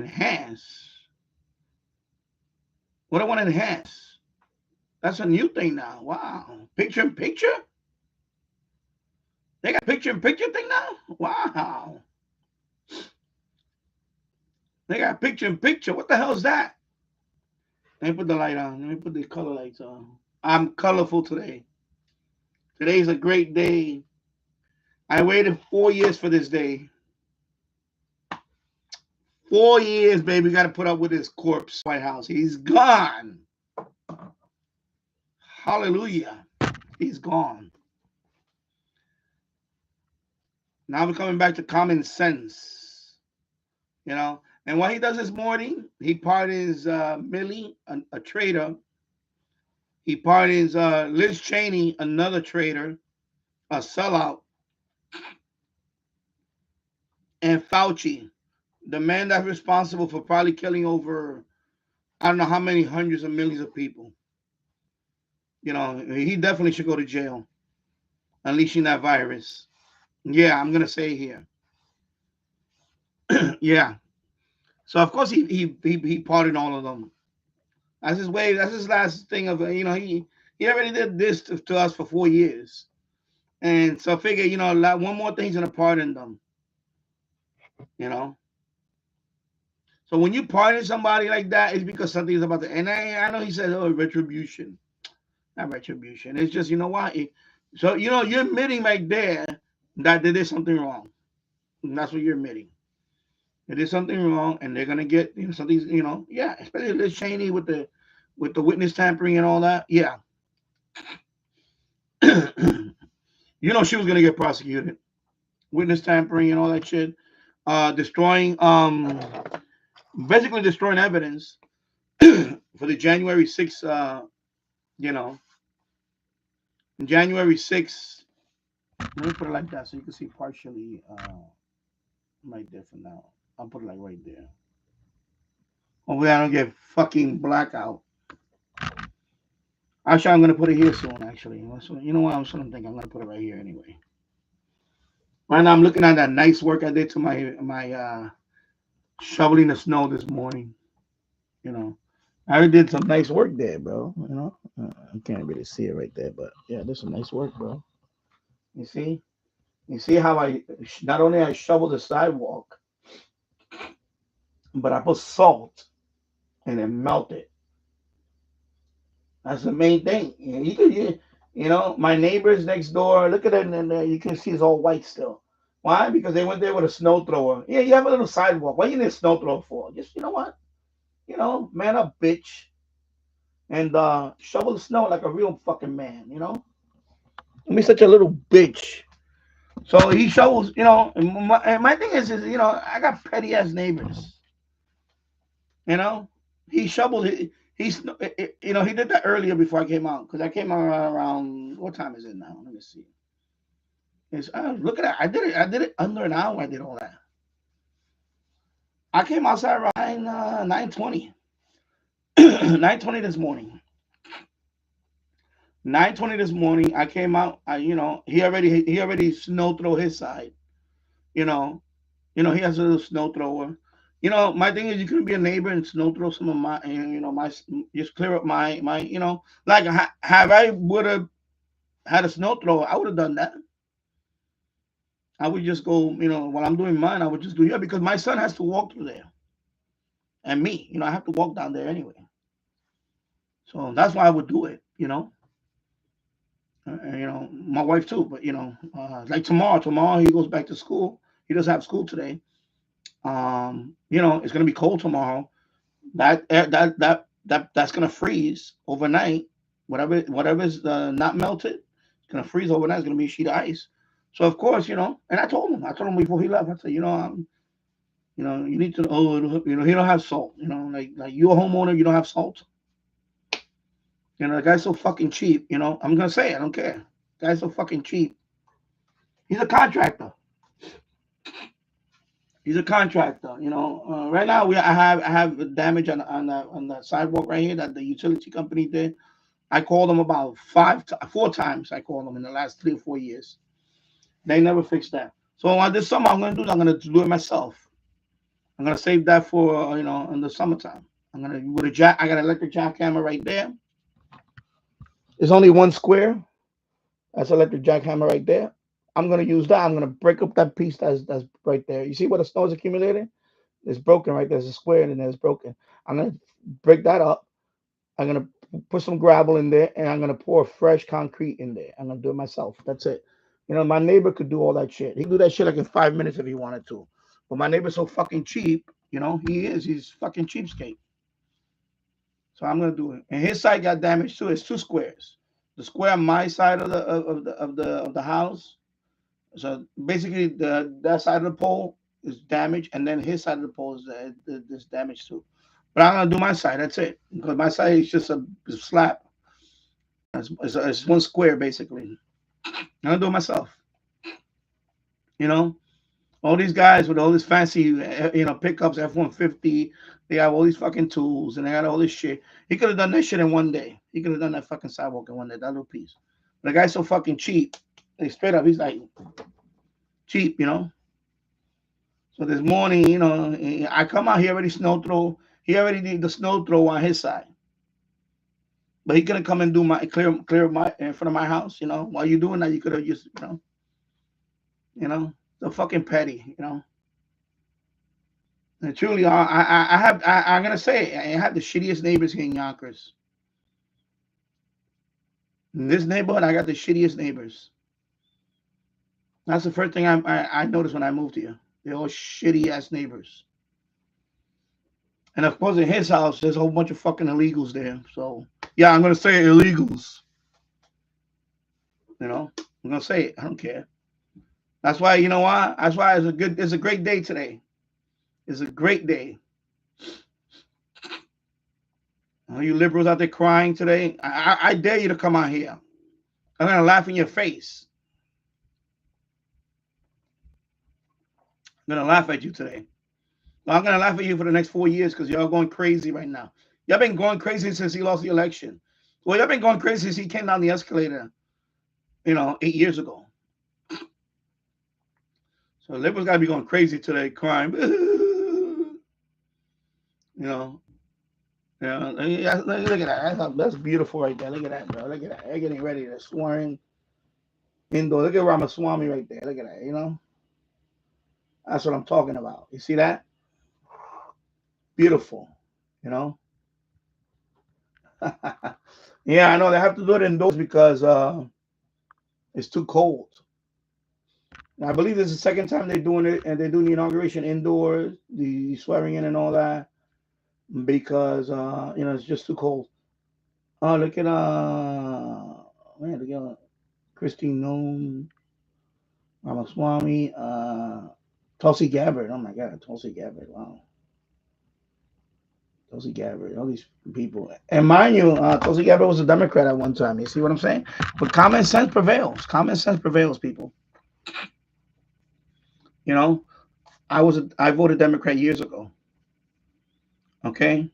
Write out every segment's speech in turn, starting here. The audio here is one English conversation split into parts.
enhance. What I want to enhance. That's a new thing now. Wow. Picture in picture? They got picture in picture thing now? Wow. They got picture in picture. What the hell is that? Let me put the light on. Let me put the color lights on. I'm colorful today. Today's a great day. I waited 4 years for this day. 4 years, baby. Got to put up with his corpse. White House. He's gone. Hallelujah. He's gone. Now we're coming back to common sense. You know? And what he does this morning, he pardons Millie, a traitor. He pardons Liz Cheney, another traitor, a sellout, and Fauci, the man that's responsible for probably killing over, I don't know how many hundreds of millions of people. You know, he definitely should go to jail, unleashing that virus. Yeah, I'm gonna say here. Yeah. So of course he pardoned all of them. That's his way. That's his last thing of he already did this to us for 4 years, and so I figure one more thing he's gonna pardon them. You know. So when you pardon somebody like that, it's because something's about to. And I know he said, "Oh, retribution." Not retribution. It's just what. So you're admitting right there that they did something wrong. And that's what you're admitting. They did something wrong, and they're gonna get something. Yeah, especially Liz Cheney with the witness tampering and all that. Yeah, she was gonna get prosecuted. Witness tampering and all that shit. Destroying, basically destroying evidence for the January 6th. You know, January 6th. Let me put it like that so you can see partially right there for now. I'll put it like right there. Hopefully I don't get fucking blackout. Actually, I'm gonna put it here soon. Actually, so, you know what? I'm sort of thinking I'm gonna put it right here anyway. Right now, I'm looking at that nice work I did to my shoveling the snow this morning. You know, I already did some nice work there, bro. I can't really see it right there, but yeah, there's some nice work, bro. You see? You see how I not only I shoveled the sidewalk, but I put salt and it melted. That's the main thing. My neighbors next door, look at it, and you can see it's all white still. Why? Because they went there with a snow thrower. Yeah, you have a little sidewalk. What you need a snow thrower for? Just you know what? Man up, bitch, and shovel the snow like a real fucking man. Don't be such a little bitch. So he shovels. And my thing is, I got petty ass neighbors. You know, he shoveled it. He did that earlier before I came out because I came out around what time is it now? Let me see. Look at that. I did it. I did it under an hour. I did all that. I came outside around 9:20. 9:20 this morning. 9:20 this morning. I came out. He already snow throw his side. You know. He has a little snow thrower. My thing is you can be a neighbor and snow throw some of my, my just clear up my. Like have I would have had a snow thrower, I would have done that. I would just go, while I'm doing mine, I would just do here because my son has to walk through there, and me, I have to walk down there anyway. So that's why I would do it. My wife too. But like tomorrow he goes back to school. He doesn't have school today. It's gonna be cold tomorrow. That's gonna freeze overnight. Whatever's not melted, it's gonna freeze overnight. It's gonna be a sheet of ice. So of course, and I told him before he left. I said, you need to. Oh, he don't have salt. Like you're a homeowner, you don't have salt. The guy's so fucking cheap. I'm gonna say it. I don't care. The guy's so fucking cheap. He's a contractor. He's a contractor. Right now I have damage on the sidewalk right here that the utility company did. I called them about 4 times. I called them in the last 3 or 4 years. They never fixed that. So this summer I'm gonna do it myself. I'm gonna save that for in the summertime. I'm gonna with a jack. I got an electric jackhammer right there. There's only one square. That's electric jackhammer right there. I'm gonna use that. I'm gonna break up that piece that's right there. You see where the snow is accumulating? It's broken right there. There's a square in there. It's broken. I'm gonna break that up. I'm gonna put some gravel in there, and I'm gonna pour fresh concrete in there. I'm gonna do it myself. That's it. My neighbor could do all that shit. He could do that shit like in 5 minutes if he wanted to. But my neighbor's so fucking cheap. He is. He's fucking cheapskate. So I'm gonna do it. And his side got damaged too. It's two squares. The square on my side of the house. So basically, that side of the pole is damaged, and then his side of the pole is damaged too. But I'm gonna do my side. That's it. Because my side is just a slab. It's one square basically. I'm gonna do it myself. You know, all these guys with all this fancy, pickups, F-150. They have all these fucking tools, and they got all this shit. He could have done that shit in one day. He could have done that fucking sidewalk in one day. That little piece. But the guy's so fucking cheap. They straight up. He's like cheap. So this morning, I come out here already snow throw. He already did the snow throw on his side. But he couldn't come and do my clear my in front of my house. While you doing that, you could have just the fucking petty. And truly, I'm gonna say I have the shittiest neighbors here in Yonkers. In this neighborhood, I got the shittiest neighbors. That's the first thing I noticed when I moved here. They're all shitty ass neighbors. And of course, in his house, there's a whole bunch of fucking illegals there. So yeah, I'm gonna say illegals. I'm gonna say it. I don't care. That's why why. That's why it's a great day today. It's a great day. All you liberals out there crying today, I dare you to come out here. I'm gonna laugh in your face. I'm gonna laugh at you today. Well, I'm gonna laugh at you for the next 4 years because y'all going crazy right now. Y'all been going crazy since he lost the election. Well, y'all been going crazy since he came down the escalator, 8 years ago. So liberals gotta be going crazy today, crying. Look at that. That's beautiful right there. Look at that, bro. Look at that. They're getting ready. They're swearing indoor. Look at Ramaswamy right there. Look at that. That's what I'm talking about. You see that? Beautiful. You know. Yeah, I know they have to do it indoors because it's too cold. I believe this is the second time they're doing it, and they're doing the inauguration indoors, the swearing in and all that, because it's just too cold. Oh, look at man, look at Christine Nome, Ramaswamy, Tulsi Gabbard. Oh my God, Tulsi Gabbard. Wow, Tulsi Gabbard. All these people, and mind you, Tulsi Gabbard was a Democrat at one time. You see what I'm saying? But common sense prevails. Common sense prevails, people. You know, I voted Democrat years ago. Okay,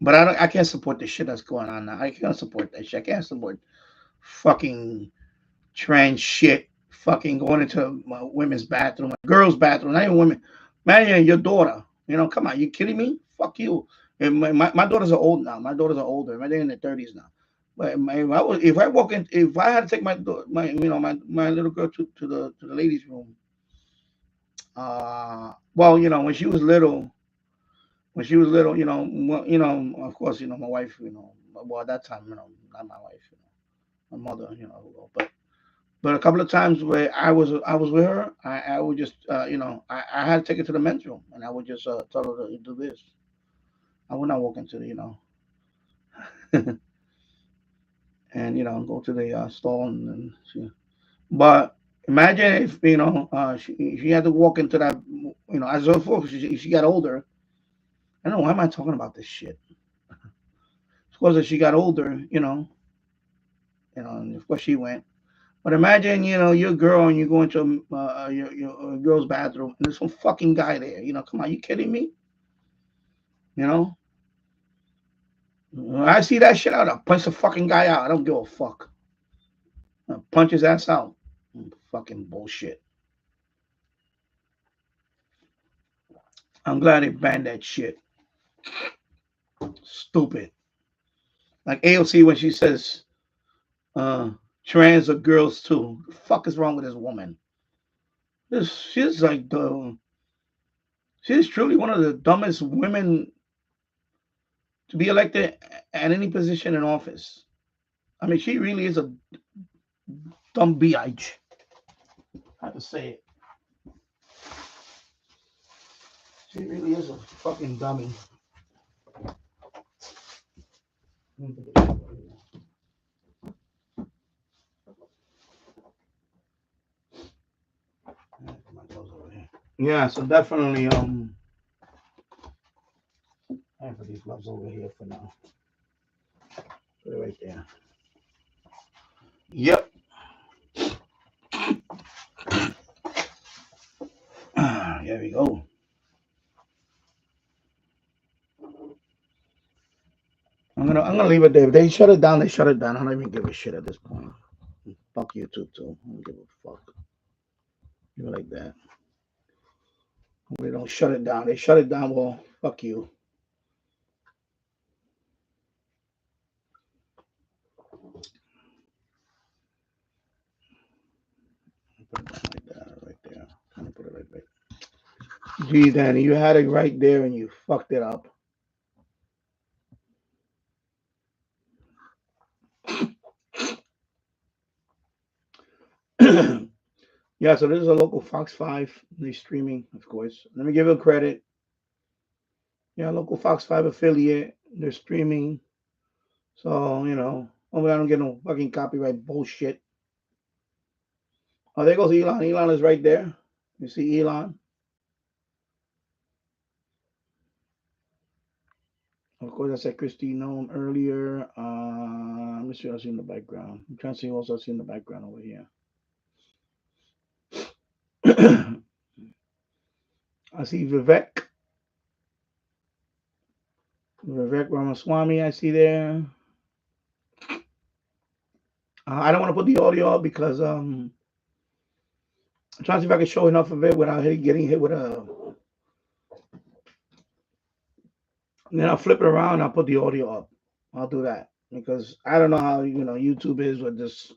but I can't support the shit that's going on now. I can't support that shit. I can't support fucking trans shit. Fucking going into women's bathroom, girls' bathroom, not even women. Man, your daughter. Come on, you kidding me? Fuck you. And my daughters are old now. My daughters are older. They're in their 30s now. But if I had to take my little girl to the ladies' room, well, when she was little, of course, my wife, well, at that time, not my wife, my mother, but a couple of times where I was with her, I would just, I had to take her to the men's room, and I would just tell her to do this. I would not walk into and go to the stall and she. But imagine if she had to walk into that, as of course she got older. I don't know why am I talking about this shit. Of course, as she got older, and of course she went. But imagine, you're a girl and you go into your girl's bathroom and there's some fucking guy there. Come on, you kidding me? You know, when I see that shit out, I'll punch the fucking guy out. I don't give a fuck. I'll punch his ass out. Fucking bullshit. I'm glad they banned that shit. Stupid. Like AOC when she says uh trans are girls too. The fuck is wrong with this woman? She's like she's truly one of the dumbest women to be elected at any position in office. I mean, she really is a dumb bitch. I have to say it. She really is a fucking dummy. Yeah, so definitely I put these gloves over here for now. Put it right there. Yep. There we go. I'm gonna leave it there. If they shut it down, they shut it down. I don't even give a shit at this point. Fuck YouTube too. I don't give a fuck. You like that. They don't shut it down. They shut it down. Well, fuck you. Put it down like that, right there. I'm gonna put it right there. Gee, Danny, you had it right there and you fucked it up. Yeah, so this is a local Fox 5. They're streaming, of course. Let me give them credit. Yeah, local Fox 5 affiliate. They're streaming. So, hopefully I don't get no fucking copyright bullshit. Oh, there goes Elon. Elon is right there. You see Elon? Of course, I said Christine Nome earlier. Let me see what I see in the background. I'm trying to see what else I see in the background over here. I see Vivek Ramaswamy. I see there. I don't want to put the audio up because I'm trying to see if I can show enough of it without getting hit with a. And then I'll flip it around and I'll put the audio up. I'll do that because I don't know how YouTube is with this.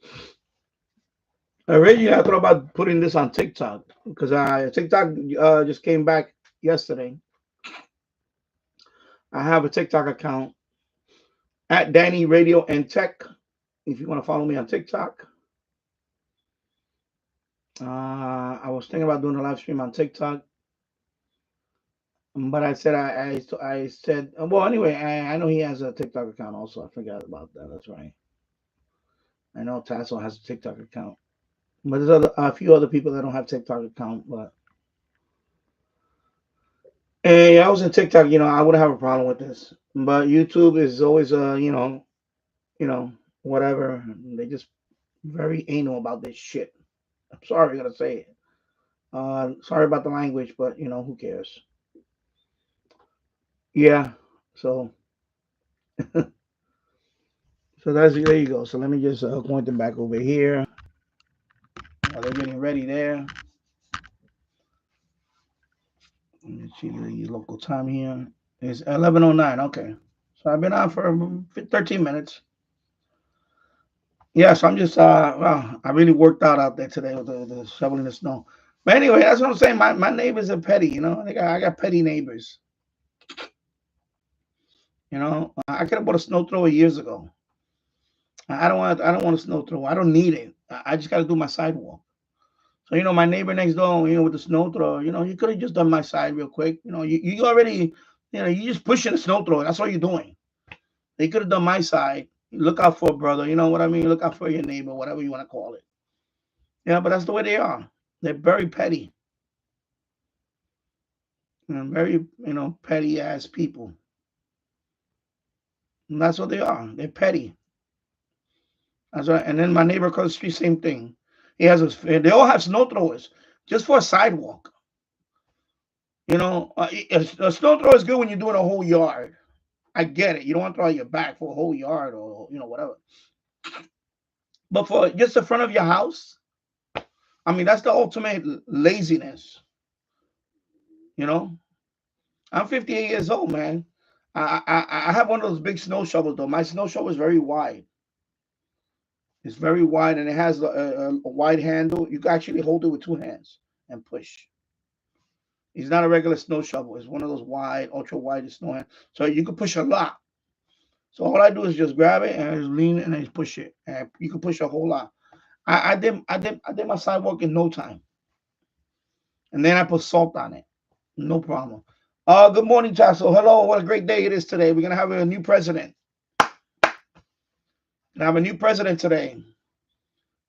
Originally, I thought about putting this on TikTok because TikTok just came back yesterday. I have a TikTok account at Danny Radio and Tech. If you want to follow me on TikTok, I was thinking about doing a live stream on TikTok, but I said I said well anyway. I know he has a TikTok account also. I forgot about that. That's right. I know Tasso has a TikTok account, but there's a few other people that don't have TikTok account. But hey, I was in TikTok. I wouldn't have a problem with this. But YouTube is always you know, whatever. They just very anal about this shit. I'm sorry, I gotta say it. Sorry about the language, but who cares? Yeah. So, so there you go. So let me just point them back over here. While they're getting ready there. Let me see the local time here. It's 11:09. Okay. So I've been on for 13 minutes. Yeah, so I'm just well, I really worked out there today with the shoveling the snow. But anyway, that's what I'm saying. My neighbors are petty, I got petty neighbors. I could have bought a snow thrower years ago. I don't want a snow thrower. I don't need it. I just gotta do my sidewalk. So my neighbor next door, with the snow thrower, you could have just done my side real quick. You already, you just pushing the snow thrower. That's all you're doing. They could have done my side. Look out for a brother. You know what I mean? Look out for your neighbor, whatever you want to call it. Yeah, but that's the way they are. They're very petty. Very, petty ass people. And that's what they are. They're petty. That's right. And then my neighbor across the street, same thing. They all have snow throwers just for a sidewalk. A snow thrower is good when you're doing a whole yard. I get it. You don't want to throw out your back for a whole yard or whatever. But for just the front of your house, I mean that's the ultimate laziness. You know, I'm 58 years old, man. I have one of those big snow shovels though. My snow shovel is very wide. It's very wide and it has a wide handle. You can actually hold it with two hands and push. It's not a regular snow shovel. It's one of those wide, ultra wide snow hands. So you can push a lot. So all I do is just grab it and I just lean it and I just push it. And you can push a whole lot. I did my sidewalk in no time. And then I put salt on it. No problem. Good morning, Tasso. Hello. What a great day it is today. We're gonna have a new president. Gonna have a new president today.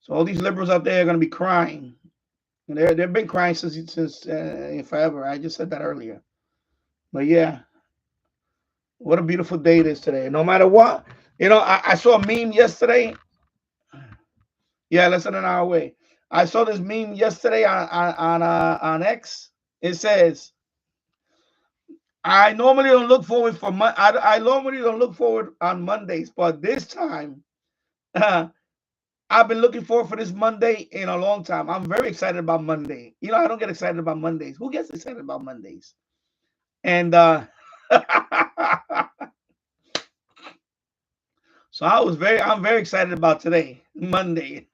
So all these liberals out there are gonna be crying. And they've been crying since forever. I just said that earlier. But yeah, what a beautiful day it is today. No matter what, I saw a meme yesterday. Yeah, less than an hour away. I saw this meme yesterday on X. It says, "I normally don't look forward for I normally don't look forward on Mondays, but this time, I've been looking forward for this Monday in a long time. I'm very excited about Monday. I don't get excited about Mondays. Who gets excited about Mondays? And so I'm very excited about today, Monday.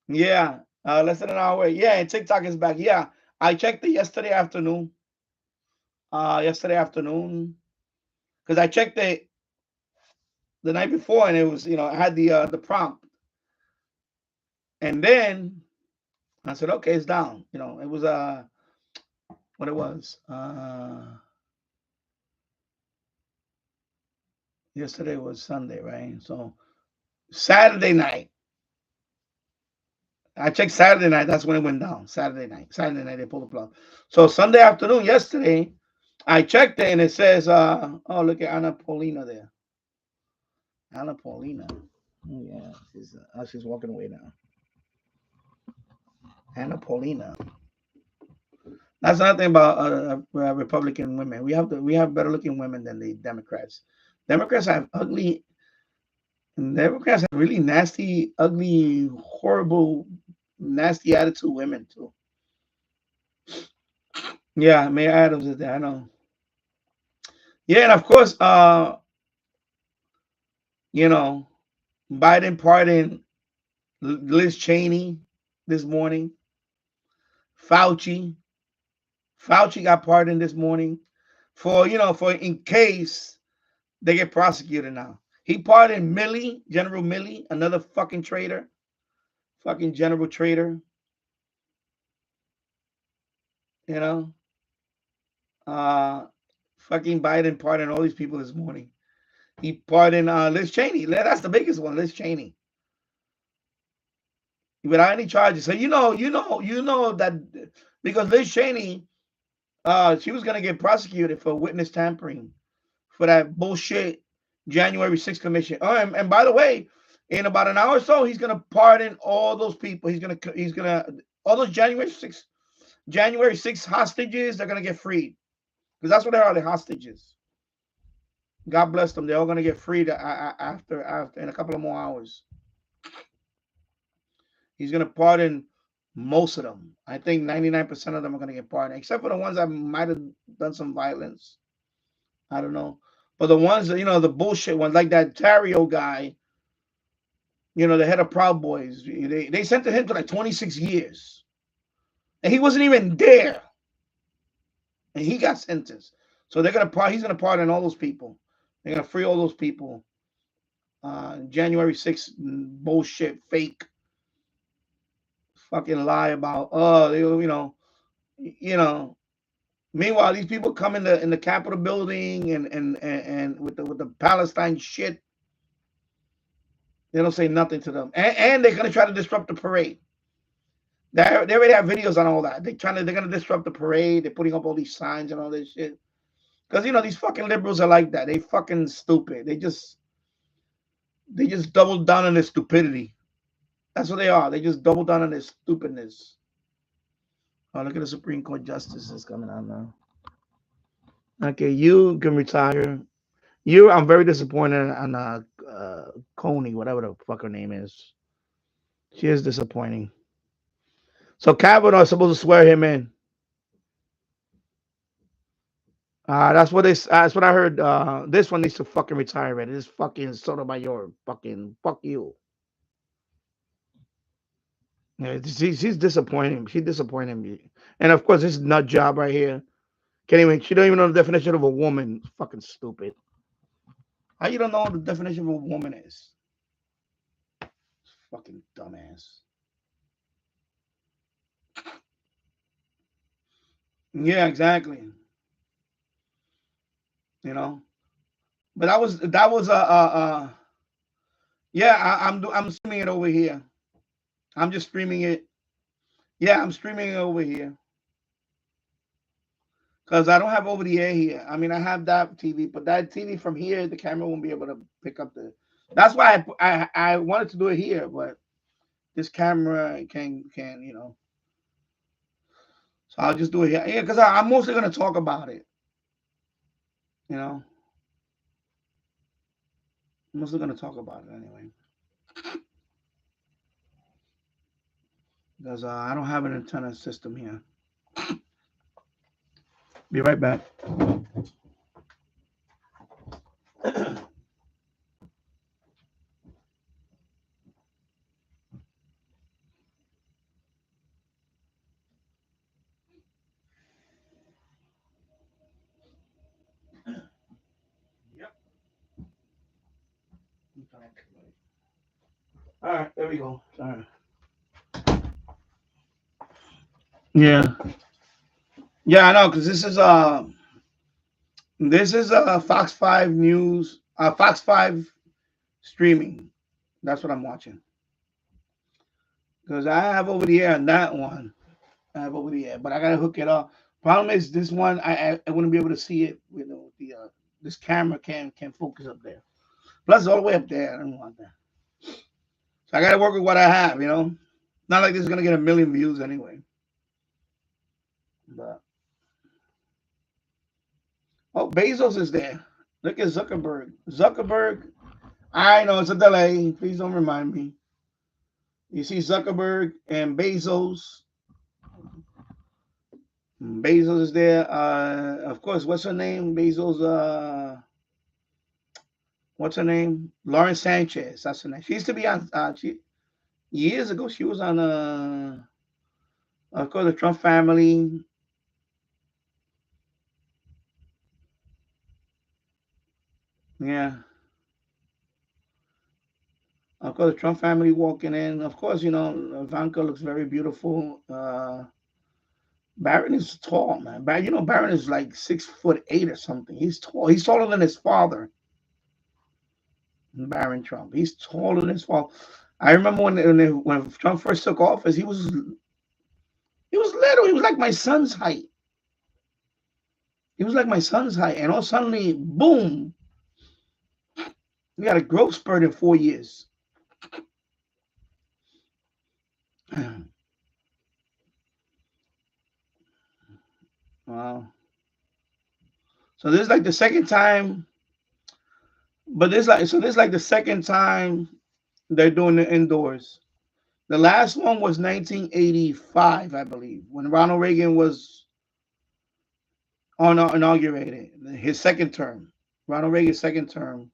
Yeah, less than an hour away. Yeah, and TikTok is back. Yeah, I checked it yesterday afternoon. Yesterday afternoon, because I checked it the night before, and it was, I had the prompt, and then I said, okay, it's down. It was what it was. Yesterday was Sunday, right? So Saturday night, I checked Saturday night. That's when it went down. Saturday night they pulled the plug. So Sunday afternoon, yesterday, I checked it and it says, oh, look at Anna Paulina there. Anna Paulina. Oh yeah, she's walking away now. Anna Paulina. That's another thing about Republican women. We have better looking women than the Democrats. Democrats have ugly. Democrats have really nasty, ugly, horrible, nasty attitude women too. Yeah, Mayor Adams is there. I know. Yeah, and of course, you know, Biden pardoned Liz Cheney this morning. Fauci, Fauci got pardoned this morning for in case they get prosecuted now. He pardoned Milley, General Milley, another fucking traitor, fucking general traitor. You know, uh, fucking Biden pardoned all these people this morning. He pardoned Liz Cheney. That's the biggest one, Liz Cheney, without any charges. So you know that because Liz Cheney, she was gonna get prosecuted for witness tampering for that bullshit January 6th commission. Oh, and by the way, in about an hour or so, he's gonna pardon all those people. He's gonna all those January 6th hostages. They're gonna get freed because that's what they are. The hostages. God bless them. They're all gonna get freed after in a couple of more hours. He's gonna pardon most of them. I think 99% of them are gonna get pardoned, except for the ones that might have done some violence. I don't know. But the ones that, the bullshit ones, like that Tario guy, the head of Proud Boys, they sentenced him to like 26 years. And he wasn't even there. And he got sentenced. So he's gonna pardon all those people. They're gonna free all those people. January 6th bullshit, fake, fucking lie about you know. Meanwhile, these people come in the Capitol building and with the Palestine shit. They don't say nothing to them, and they're gonna try to disrupt the parade. They already have videos on all that. They're gonna disrupt the parade. They're putting up all these signs and all this shit. Because these fucking liberals are like that. They fucking stupid. They just double down on their stupidity. That's what they are. They just double down on their stupidness. Oh, look at the Supreme Court justices coming out now. Okay, you can retire. I'm very disappointed on Coney, whatever the fuck her name is. She is disappointing. So Kavanaugh is supposed to swear him in. That's what I heard. This one needs to fucking retire already. This fucking Sotomayor, fucking fuck you. Yeah, she's disappointing. She's disappointing me. And of course, this nut job right here. Can't even. She don't even know the definition of a woman. Fucking stupid. How you don't know what the definition of a woman is? Fucking dumbass. Yeah, exactly. You know. But yeah. I'm streaming it over here. I'm just streaming it. Yeah, I'm streaming it over here because I don't have over the air here. I mean, I have that TV, but that TV from here, the camera won't be able to pick up the. That's why I wanted to do it here, but this camera can So I'll just do it here. Yeah, because I'm mostly gonna talk about it. You know, I'm mostly gonna talk about it anyway because I don't have an antenna system here. Be right back. Yep. All right, there we go. All right. Yeah, yeah, I know because this is Fox Five News, Fox Five streaming. That's what I'm watching because I have over the air on that one. I have over the air, but I gotta hook it up. Problem is this one I wouldn't be able to see it. The this camera can focus up there. Plus it's all the way up there. I don't want that. So I gotta work with what I have. Not like this is gonna get a million views anyway. But oh, Bezos is there. Look at Zuckerberg. Zuckerberg. I know it's a delay. Please don't remind me. You see Zuckerberg and Bezos. Bezos is there. Of course, what's her name? Bezos. What's her name? Lauren Sanchez. That's her name. She used to be on. Years ago, she was on. Of course, the Trump family. Yeah. Of course, the Trump family walking in. Of course, Ivanka looks very beautiful. Barron is tall, man. Barron is like 6'8" or something. He's tall. He's taller than his father, Barron Trump. He's taller than his father. I remember when Trump first took office, he was little. He was like my son's height. He was like my son's height, and all suddenly, boom, we got a growth spurt in 4 years. Wow. So this is like the second time, but this is like the second time they're doing the indoors. The last one was 1985, I believe, when Ronald Reagan was inaugurated, his second term. Ronald Reagan's second term.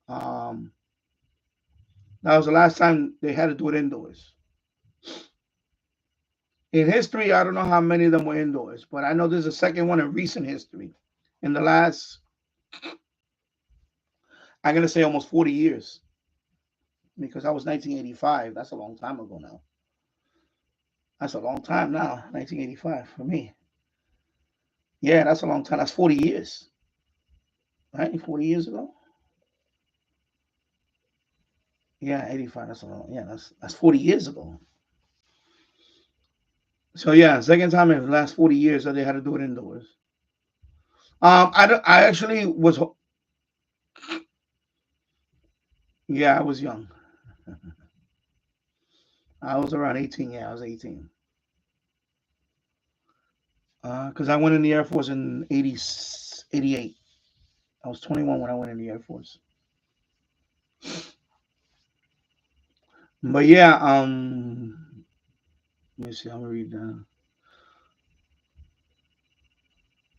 Um, that was the last time they had to do it indoors. In history, I don't know how many of them were indoors, but I know there's a second one in recent history. In the last, I'm gonna say almost 40 years, because that was 1985. That's a long time ago now. That's a long time now. 1985 for me. Yeah, that's a long time. That's 40 years, right? 40 years ago. Yeah, 85. That's a long. Yeah, that's 40 years ago. So yeah, second time in the last 40 years that they had to do it indoors. I actually was. Yeah, I was young. I was around 18. Yeah, I was 18. Because I went in the Air Force in 88. I was 21 when I went in the Air Force. But yeah, let me see. I'm gonna read that.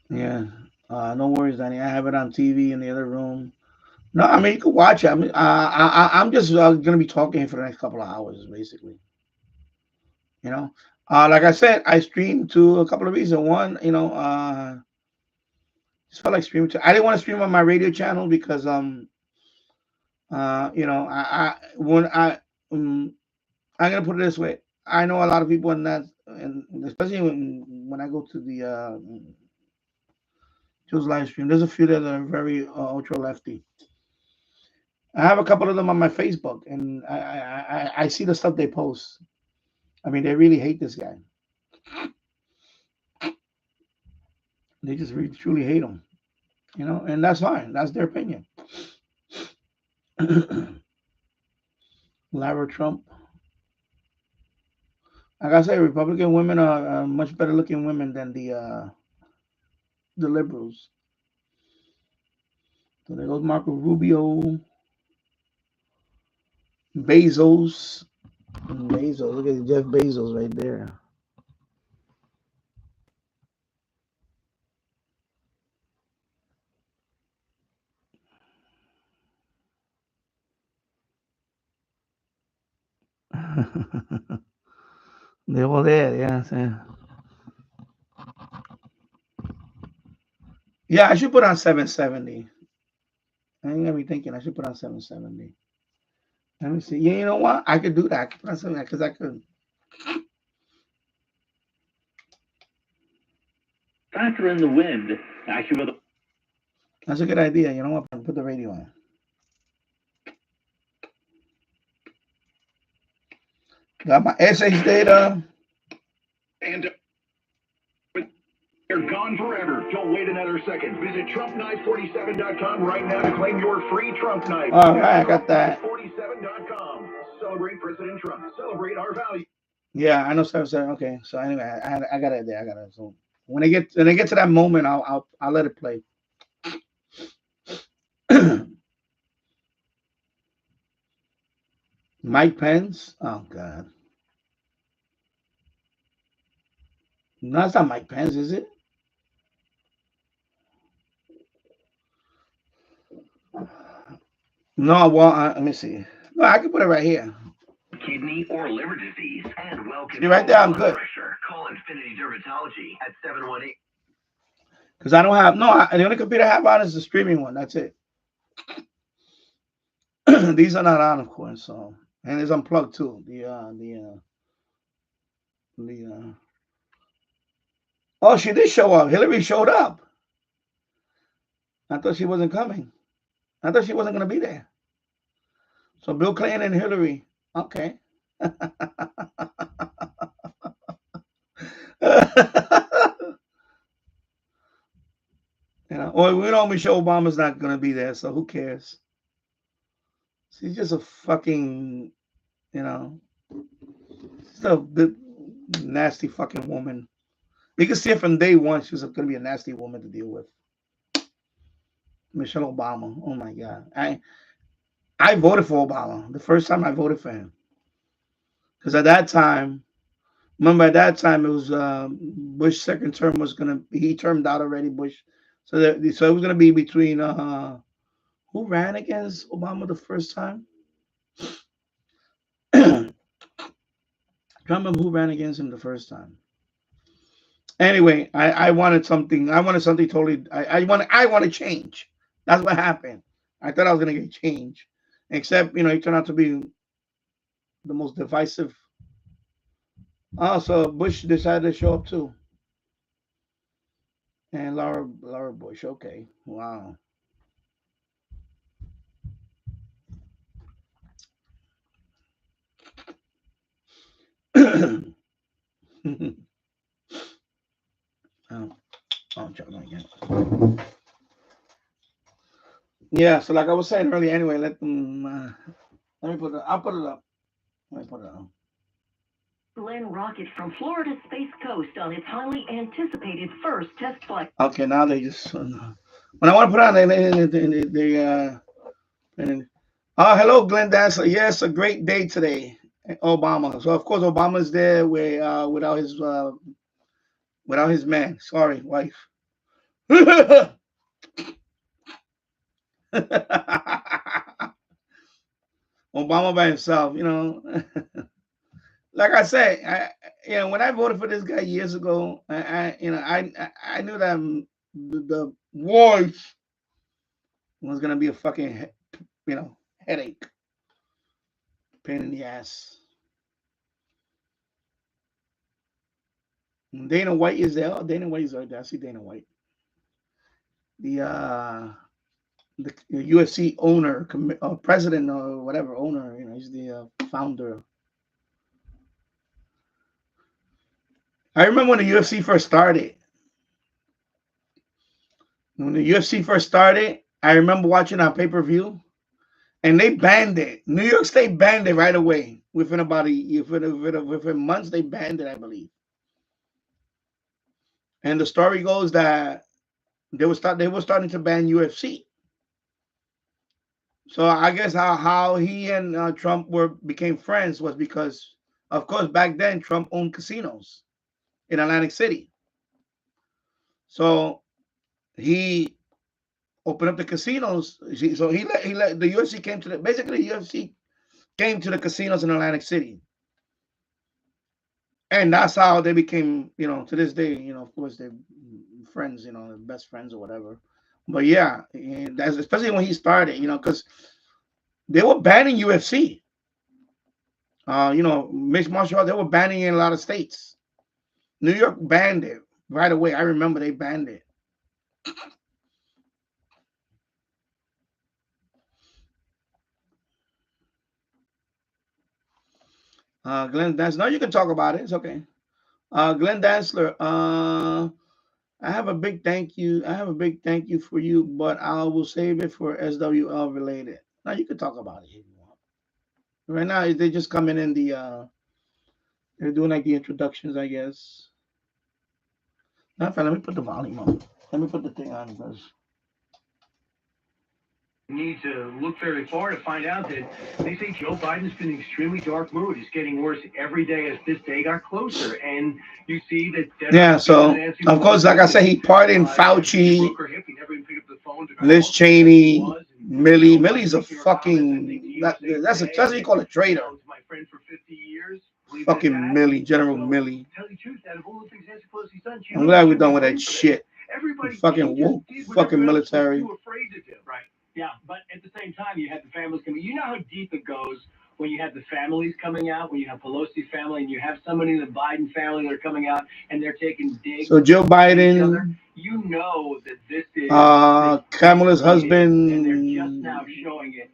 Yeah. No worries, Danny. I have it on TV in the other room. No, I mean you can watch it. I mean, I'm just gonna be talking for the next couple of hours, basically. You know, like I said, I streamed to a couple of reasons. One, just felt like streaming. I didn't want to stream on my radio channel because I when I'm gonna put it this way. I know a lot of people in that, and especially when I go to the Joe's live stream. There's a few that are very ultra lefty. I have a couple of them on my Facebook, and I see the stuff they post. I mean, they really hate this guy. They just really truly hate him, and that's fine. That's their opinion. Lara Trump. Like I say, Republican women are much better looking women than the liberals. So there goes Marco Rubio, Bezos, Bezos. Look at Jeff Bezos right there. They're all there. Yeah, yeah. I should put on 770. I ain't gonna be thinking I should put on 770. Let me see. Yeah, you know what? I could do that. I could put on something because I could. Faster in the wind. Actually, with That's a good idea. You know what? Put the radio on. Got my SH data. and they're gone forever. Don't wait another second. Visit TrumpKnife47.com right now to claim your free Trump knife. All right, I got that. TrumpKnife47.com. Celebrate President Trump. Celebrate our values. Yeah, I know 770. Okay, so anyway, I got it there. I got it. So when I get to that moment, I'll let it play. Mike Pence. Oh God, no, it's not Mike Pence, is it? No, well, let me see. No, I can put it right here. Kidney or liver disease and well See right there, I'm blood good. pressure. Call Infinity Dermatology at 718. Because I don't have the only computer I have on is the streaming one. That's it. These are not on, of course. So and it's unplugged too. The oh, she did show up. Hillary showed up. I thought she wasn't coming. I thought she wasn't gonna be there. So Bill Clinton and Hillary. Okay. Well, we know Michelle Obama's not gonna be there, so who cares? She's just a fucking, you know, she's a nasty fucking woman. You can see it from day one. She was gonna be a nasty woman to deal with. Michelle Obama. Oh my god. I voted for Obama the first time I voted for him because at that time, remember at that time it was Bush second term was gonna he termed out already Bush, so it was gonna be between who ran against Obama the first time. I can't remember who ran against him the first time. Anyway, I wanted something. I wanted something totally. I want to change. That's what happened. I thought I was gonna get change, except he turned out to be the most divisive. Oh, so Bush decided to show up too, and Laura Bush. Okay, wow. oh, oh, again. Yeah. So like I was saying earlier. Anyway, let them. Let me put it. I'll put it up. Let me put it up. Glenn rocket from Florida's Space Coast on its highly anticipated first test flight. Okay, now they just when I want to put on they oh, hello, Glenn Dancer. Yes, a great day today. Obama. So of course Obama's there without his man. Sorry, wife. Obama by himself, like I say, when I voted for this guy years ago, I knew that the voice was gonna be a fucking headache, pain in the ass. Dana White is there. Oh, Dana White is right there. I see Dana White, the UFC owner, president or whatever owner. He's the founder. I remember when the UFC first started. When the UFC first started, I remember watching on pay per view, and they banned it. New York State banned it right away. Within about within months, they banned it, I believe. And the story goes that they were starting to ban UFC. So I guess how he and Trump became friends was because, of course, back then Trump owned casinos in Atlantic City. So he opened up the casinos. So he let the UFC came to the basically the UFC came to the casinos in Atlantic City, and that's how they became. To this day, of course, they're friends. Best friends or whatever. But yeah, that's especially when he started. Because they were banning UFC. Mixed martial arts, they were banning it in a lot of states. New York banned it right away. I remember they banned it. Glenn Dantzler. No, you can talk about it. It's okay. Glenn Dantzler. I have a big thank you. I have a big thank you for you, but I will save it for SWL related. Now you can talk about it if you want. Right now, they're just coming in the. They're doing like the introductions, I guess. Matter of fact, let me put the volume on. Let me put the thing on because Need to look very far to find out that they say Joe Biden's been in an extremely dark mood. It's getting worse every day as this day got closer. And you see that. Yeah, so of course, like I said, he pardoned Fauci, Liz Cheney, Millie. Millie's a fucking that's what you call a traitor. My friend for 50 years. Fucking Millie, General Millie. I'm glad we're done with that shit. Fucking woke, fucking military. Right. Yeah, but at the same time, you had the families coming. You know how deep it goes when you have the families coming out, when you have Pelosi family, and you have somebody in the Biden family that are coming out and they're taking digs. So Joe Biden, you know that this is Kamala's husband, and they're just now showing it.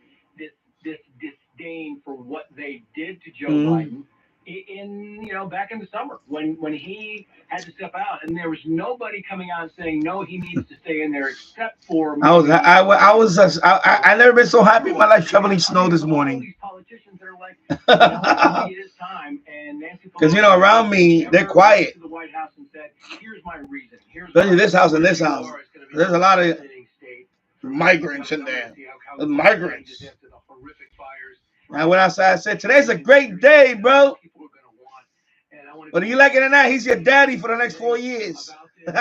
This disdain for what they did to Joe Biden in back in the summer when he had to step out, and there was nobody coming out saying no, he needs to stay in there except for. I never been so happy in my life shoveling snow this morning. Because around me they're quiet. Especially this house and this house. There's a lot of migrants in there. The migrants. I went outside and said, "Today's a great day, bro. Whether you like it or not, he's your daddy for the next 4 years." I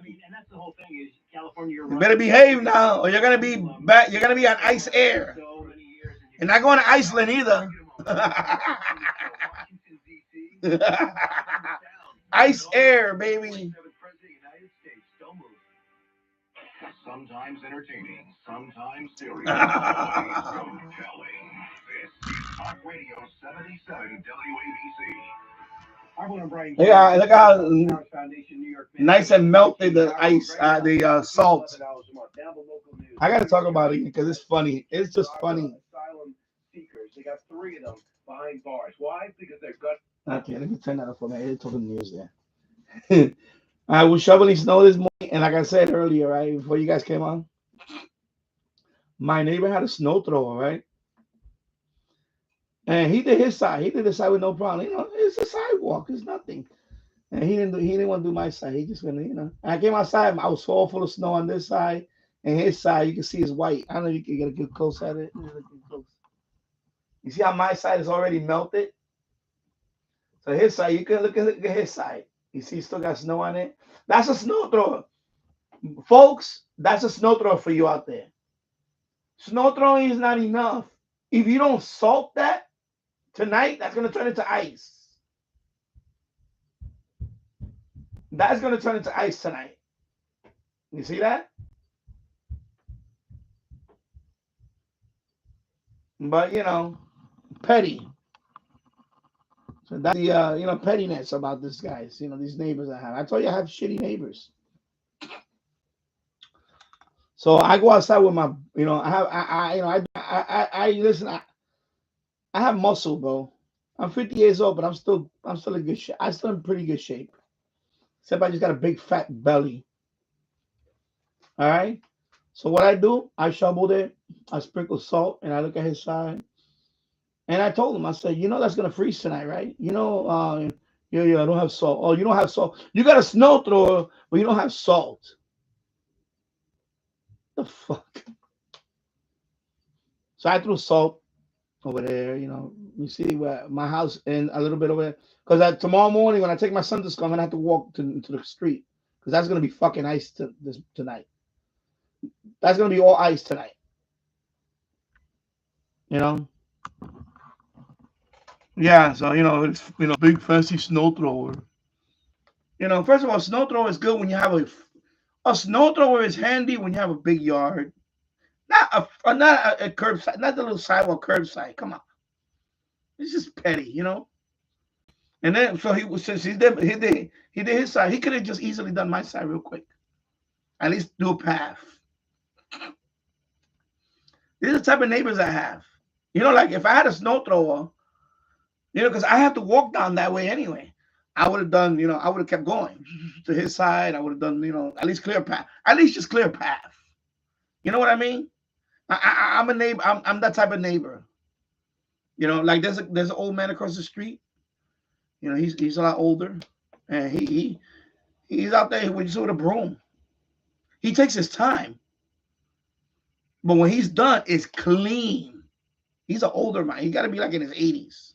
mean, and that's the whole thing is California. You better behave now, or you're gonna be back. You're gonna be on ice air. You're not going to Iceland either. Ice air, baby. Sometimes entertaining, sometimes serious, always compelling. This is Talk Radio 77 WABC. Yeah, look how nice and melted the ice, the salt. I gotta talk about it because it's funny. It's just funny. They got 3 of them behind bars. Why? Because they're gut. Okay, let me turn that off for a minute. It's talking news there. I was shoveling snow this morning, and like I said earlier, right before you guys came on, my neighbor had a snow thrower, right? And he did his side. He did his side with no problem. It's a sidewalk. It's nothing. And he didn't want to do my side. He just went. I came outside. I was all full of snow on this side, and his side you can see is white. I don't know if you can get a good close at it. You see how my side is already melted? So his side, you can look at his side. You see, still got snow on it. That's a snow thrower, folks. That's a snow thrower for you out there. Snow throwing is not enough. If you don't salt that tonight, that's gonna turn into ice. That's gonna turn into ice tonight. You see that? But petty. So that's the pettiness about this guys. These neighbors I have. I told you I have shitty neighbors. So I go outside with my, I have, I listen. I have muscle, bro. I'm 50 years old, but I'm still in good shape. I'm still in pretty good shape. Except I just got a big fat belly. All right. So what I do, I shoveled it. I sprinkle salt, and I look at his side, and I told him, I said, that's gonna freeze tonight, right? Yeah, I don't have salt. Oh, you don't have salt. You got a snow thrower, but you don't have salt. The fuck. So I threw salt over there. You see where my house and a little bit over there. Because tomorrow morning when I take my son to school, I'm gonna have to walk to the street because that's gonna be fucking ice tonight. That's gonna be all ice tonight. You know. Yeah. So it's big fancy snow thrower. First of all, snow thrower is good when you have a snow thrower is handy when you have a big yard. Not a curbside, not the little sidewalk curbside. Come on, it's just petty. And then so he was since he did his side. He could have just easily done my side real quick. At least do a path. These are the type of neighbors I have. Like if I had a snow thrower, because I have to walk down that way anyway. I would have done, I would have kept going to his side. I would have done, at least clear path. At least just clear path. You know what I mean? I'm a neighbor. I'm that type of neighbor. Like there's an old man across the street. He's a lot older, and he's out there with a broom. He takes his time, but when he's done, it's clean. He's an older man. He got to be like in his 80s.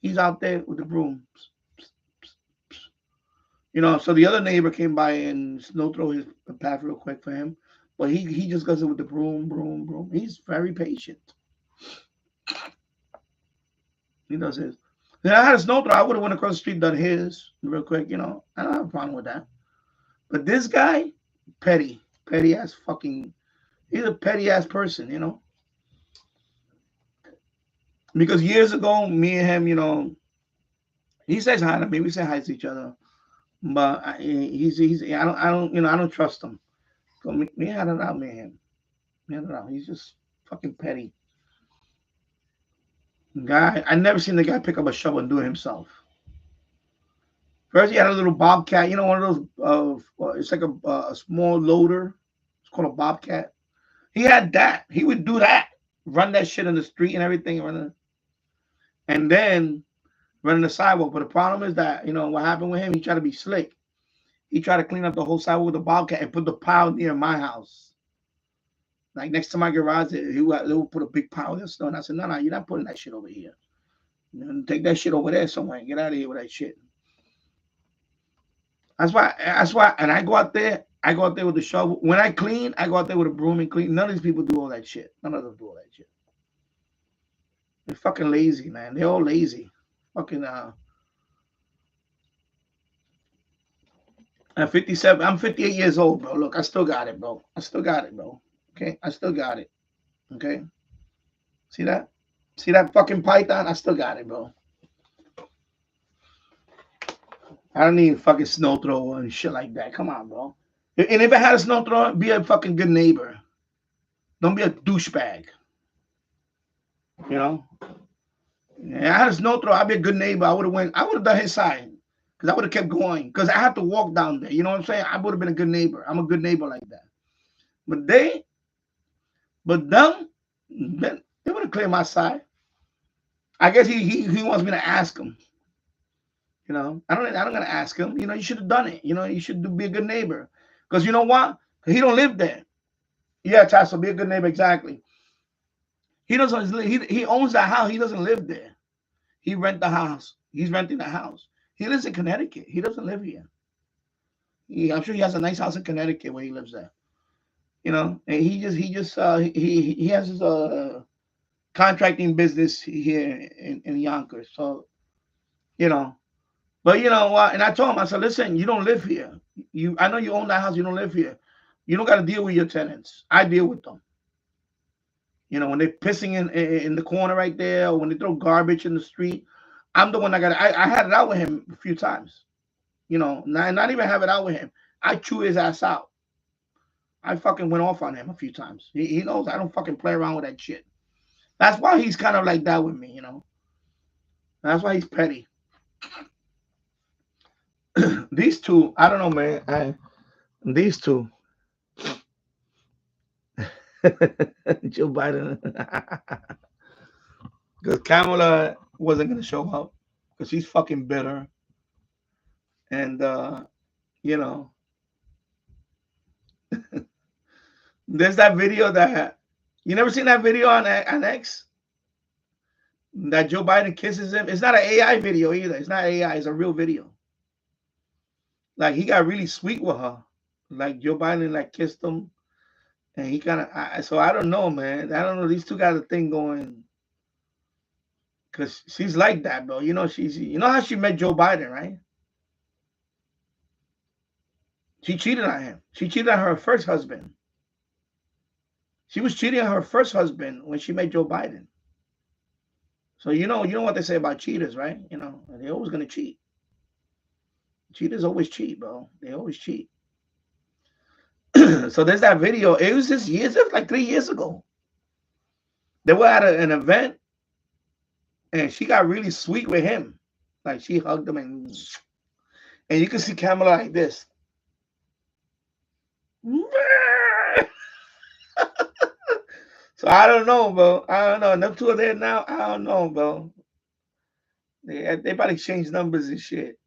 He's out there with the broom. So the other neighbor came by and snow throw his path real quick for him, but he just does it with the broom, broom, broom. He's very patient. He does his. Then I had a snow throw. I would have went across the street, done his real quick. I don't have a problem with that. But this guy, petty ass fucking. He's a petty ass person. Because years ago, me and him, he says hi to me. We say hi to each other, but he's I don't trust him. So me had it out, man. Me had it out. He's just fucking petty guy. I never seen the guy pick up a shovel and do it himself. First, he had a little bobcat. One of those. It's like a small loader. It's called a bobcat. He had that. He would do that, run that shit in the street and everything, and then run the sidewalk. But the problem is that what happened with him. He tried to be slick. He tried to clean up the whole sidewalk with a bobcat and put the pile near my house. Like next to my garage, they would put a big pile of snow. And I said, no, you're not putting that shit over here. Take that shit over there somewhere and get out of here with that shit. That's why. And I go out there. I go out there with the shovel. When I clean, I go out there with a broom and clean. None of these people do all that shit. None of them do all that shit. They're fucking lazy, man. They're all lazy. Fucking At 57, I'm 58 years old, bro. Look, I still got it, bro. I still got it, bro. Okay, I still got it. Okay, see that? See that fucking python? I still got it, bro. I don't need a fucking snow thrower and shit like that. Come on, bro. And if I had a snow thrower, be a fucking good neighbor. Don't be a douchebag. You know? Yeah, I had a snow thrower. I'd be a good neighbor. I would have done his side. Because I would have kept going. Because I have to walk down there. You know what I'm saying? I would have been a good neighbor. I'm a good neighbor like that. But them, they would have cleared my side. I guess he wants me to ask him. I don't gonna ask him. You should have done it. You should be a good neighbor. Because you know what? He don't live there. Yeah, Tasso, be a good neighbor, exactly. He doesn't. He owns that house. He doesn't live there. He rent the house. He's renting a house. He lives in Connecticut. He doesn't live here. I'm sure he has a nice house in Connecticut where he lives there. And he has his contracting business here in Yonkers. So you know, but you know what? And I told him, I said, listen, you don't live here. I know you own that house. You don't live here. You don't got to deal with your tenants. I deal with them. When they're pissing in the corner right there, or when they throw garbage in the street, I'm the one that got. I had it out with him a few times. Not even have it out with him. I chew his ass out. I fucking went off on him a few times. He knows I don't fucking play around with that shit. That's why he's kind of like that with me. That's why he's petty. These two, I don't know, man. These two, Joe Biden, because Kamala wasn't gonna show up because she's fucking bitter, and you know, there's that video that you never seen that video on X that Joe Biden kisses him. It's not an AI video either. It's not AI. It's a real video. Like he got really sweet with her. Like Joe Biden like kissed him, and he kind of. So I don't know, man. I don't know. These two got a thing going. Cause she's like that, bro. You know how she met Joe Biden, right? She cheated on him. She cheated on her first husband. She was cheating on her first husband when she met Joe Biden. So you know what they say about cheaters, right? They're always gonna cheat. Cheaters always cheat, bro. They always cheat. So there's that video. It was just years, it was like 3 years ago. They were at an event, and she got really sweet with him. Like she hugged him, and you can see Kamala like this. So I don't know, bro. I don't know. Them two are there now. I don't know, bro. They probably exchange numbers and shit.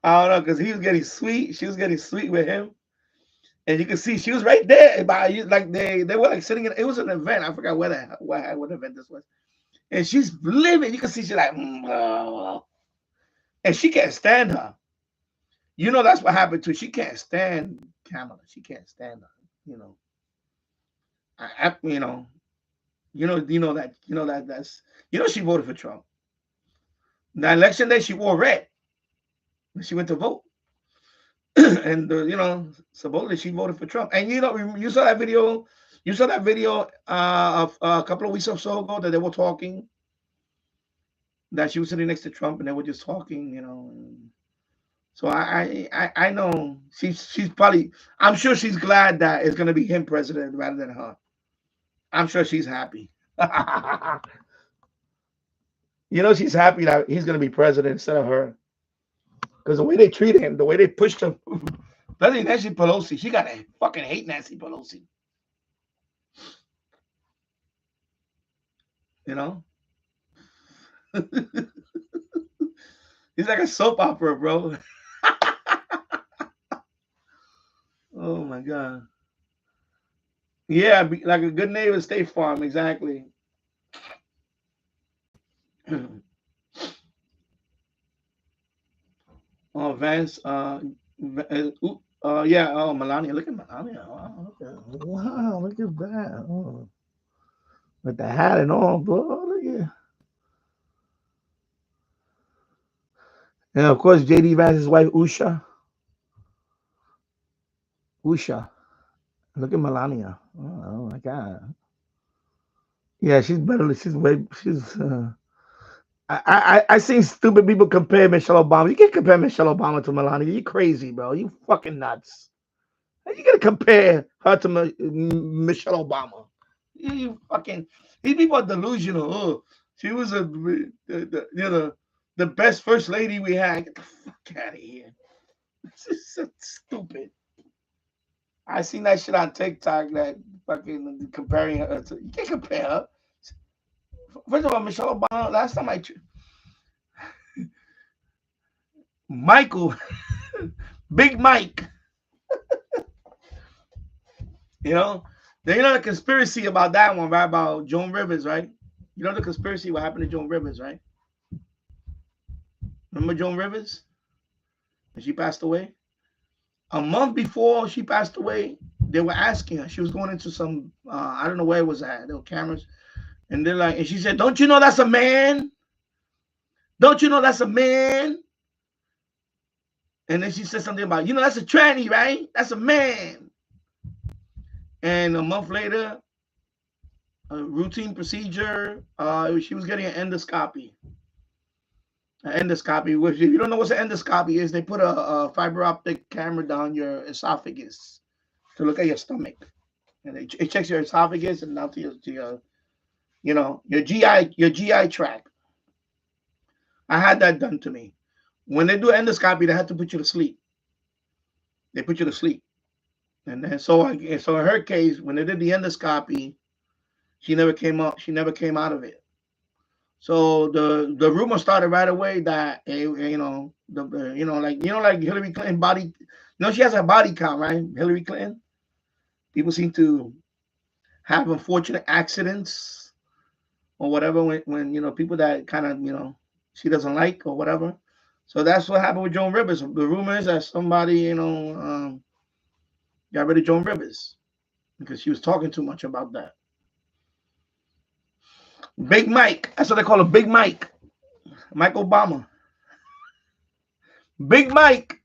I don't know, because he was getting sweet. She was getting sweet with him. And you can see she was right there. Like they were like sitting in. It was an event. I forgot what event this was. And she's living. You can see she's like, and she can't stand her. That's what happened to her. She can't stand Kamala. She can't stand her. You know. I you know. She voted for Trump. The election day she wore red when she went to vote. And supposedly she voted for Trump. And you saw that video. You saw that video of a couple of weeks or so ago that they were talking. That she was sitting next to Trump and they were just talking. So I know she's probably. I'm sure she's glad that it's gonna be him president rather than her. I'm sure she's happy. She's happy that he's gonna be president instead of her. Because the way they treated him, the way they pushed him, especially Nancy Pelosi, she got to fucking hate Nancy Pelosi. He's like a soap opera, bro. Oh my god. Yeah, like a good neighbor, State Farm, exactly. Oh, Vance. Yeah. Oh, Melania. Look at Melania. Wow, look at that. Oh, with the hat and all, bro. Look at. And of course, JD Vance's wife, Usha. Usha. Look at Melania. Oh my god. Yeah, she's better. She's way. She's. I seen stupid people compare Michelle Obama. You can't compare Michelle Obama to Melania. You crazy, bro. You fucking nuts. How you gonna compare her to Michelle Obama? You fucking. These people are delusional. Oh, she was the best first lady we had. Get the fuck out of here. This is so stupid. I seen that shit on TikTok. That fucking comparing her to. You can't compare her. First of all, Michelle Obama. Last time Michael, Big Mike. You know the conspiracy about that one, right? About Joan Rivers, right? You know the conspiracy, what happened to Joan Rivers, right? Remember Joan Rivers? When she passed away? A month before she passed away, they were asking her. She was going into some, I don't know where it was at. There were cameras. And they're like, and she said, "Don't you know that's a man? Don't you know that's a man?" And then she said something about, that's a tranny, right? That's a man. And a month later, a routine procedure, she was getting an endoscopy. An endoscopy, which, if you don't know what an endoscopy is, they put a fiber optic camera down your esophagus to look at your stomach. And it checks your esophagus and down your GI tract. I had that done to me. When they do endoscopy, they have to put you to sleep. They put you to sleep. And then so in her case, when they did the endoscopy, she never came up. She never came out of it. So the rumor started right away that like Hillary Clinton body. She has a body count, right? Hillary Clinton. People seem to have unfortunate accidents or whatever when people that kind of she doesn't like or whatever. So that's what happened with Joan Rivers. The rumor is that somebody got rid of Joan Rivers because she was talking too much about that. Big Mike. That's what they call him, Big Mike. Mike Obama. Big Mike.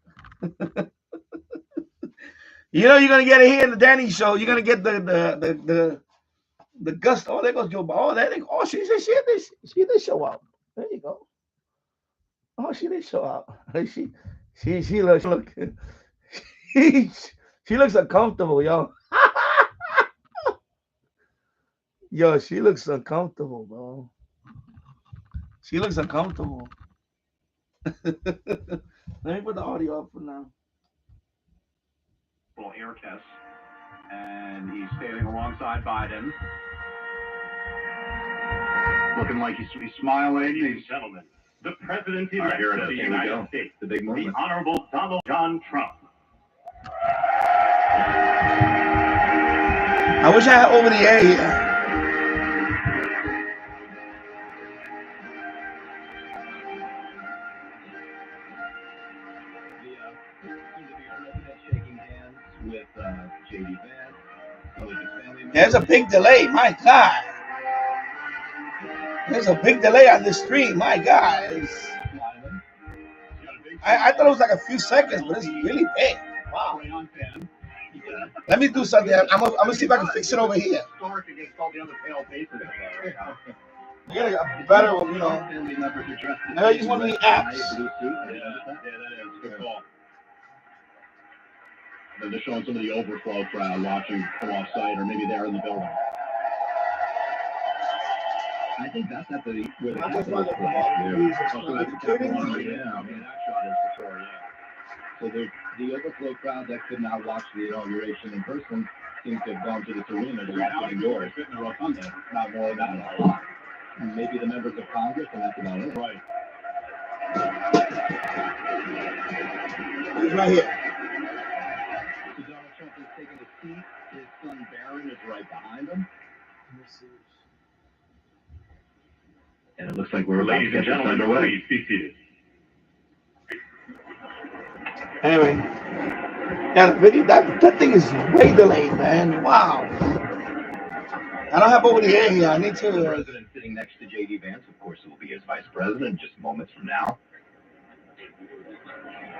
You're gonna get it here in the Danny Show. You're gonna get the gust. Oh, there goes Joe Biden. Oh, there they go. Oh, she did show up. There you go. Oh, she did show up. She look she, she looks uncomfortable, yo. Yo, she looks uncomfortable, bro. She looks uncomfortable. Let me put the audio up for now. Air test, and he's standing alongside Biden, looking like he's smiling. Ladies and gentlemen, the president-elect of the United States, the big moment, the Honorable Donald John Trump. I wish I had over the air here. With J.D. Vance, There's a big delay. My God. There's a big delay on this stream. My God. I thought it was like a few seconds, but it's really big. Wow. Let me do something. I'm gonna see if I can fix it over here. You gotta better, I use one of the apps. They're showing some of the overflow crowd watching come off site, or maybe they're in the building. I think that's at where the Capitol is. Yeah, I mean, that shot is for sure, yeah. So the overflow crowd that could not watch the inauguration in person seems to have gone to this arena to watch it indoors. Fit in the rotunda. Not more than that, a lot. Maybe the members of Congress, and that's about it. Right. He's right here. So Donald Trump is taking a seat. His son Barron is right behind him. And it looks like we're about to get this underway. Please be seated. Anyway, yeah, that thing is way delayed, man. Wow. I don't have over the air here. I need to. The president sitting next to J.D. Vance, of course, will be his vice president just moments from now.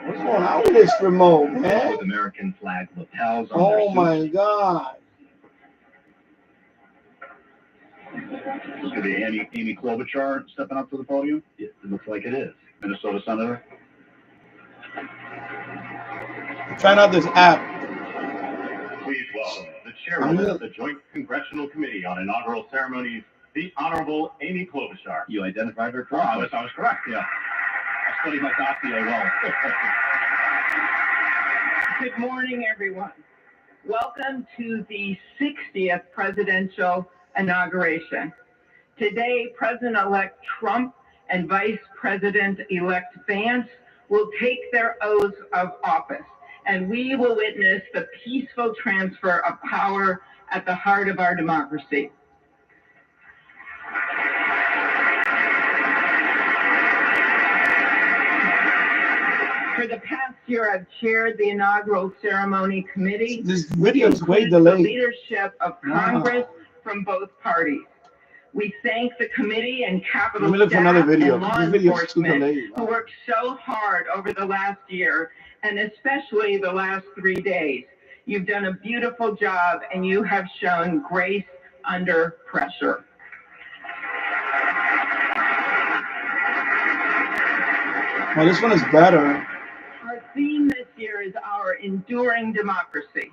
What's going on with this remote, man? With American flag lapels on Oh my God. This could be Amy Klobuchar stepping up to the podium. It looks like it is. Minnesota Senator. Trying out this app. Please welcome the chairman of the Joint Congressional Committee on Inaugural Ceremonies, the Honorable Amy Klobuchar. You identified her correctly. I was correct, yeah. I studied my dossier well. Good morning, everyone. Welcome to the 60th presidential inauguration. Today, President-elect Trump and Vice President-elect Vance will take their oaths of office, and we will witness the peaceful transfer of power at the heart of our democracy. For the past year, I've chaired the inaugural ceremony committee. This video is way The delayed. leadership of Congress from both parties. We thank the committee and Capitol Let me look for another staff video. and law This video is too enforcement delayed. who worked so hard over the last year, and especially the last 3 days. You've done a beautiful job, and you have shown grace under pressure. Well, this one is better. Our theme this year is our enduring democracy.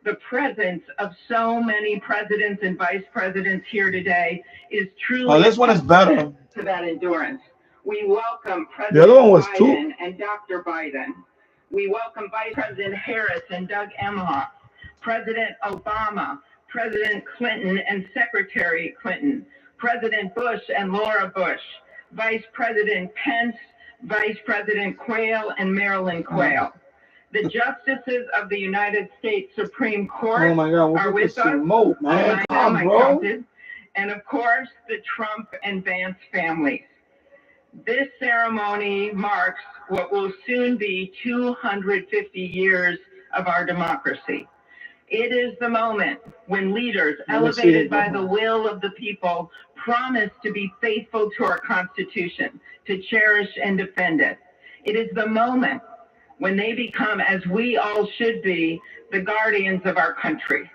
The presence of so many presidents and vice presidents here today is truly Oh, this one is better. To that endurance. We welcome President The other one was Biden too. and Dr. Biden. We welcome Vice President Harris and Doug Emhoff, President Obama, President Clinton and Secretary Clinton, President Bush and Laura Bush, Vice President Pence, Vice President Quayle and Marilyn Quayle. The justices of the United States Supreme Court Oh my God, are with us. remote, man. Come on, bro. Counted, and of course, the Trump and Vance families. This ceremony marks what will soon be 250 years of our democracy. It is the moment when leaders elevated by the will of the people promise to be faithful to our Constitution, to cherish and defend it. It is the moment when they become, as we all should be, the guardians of our country.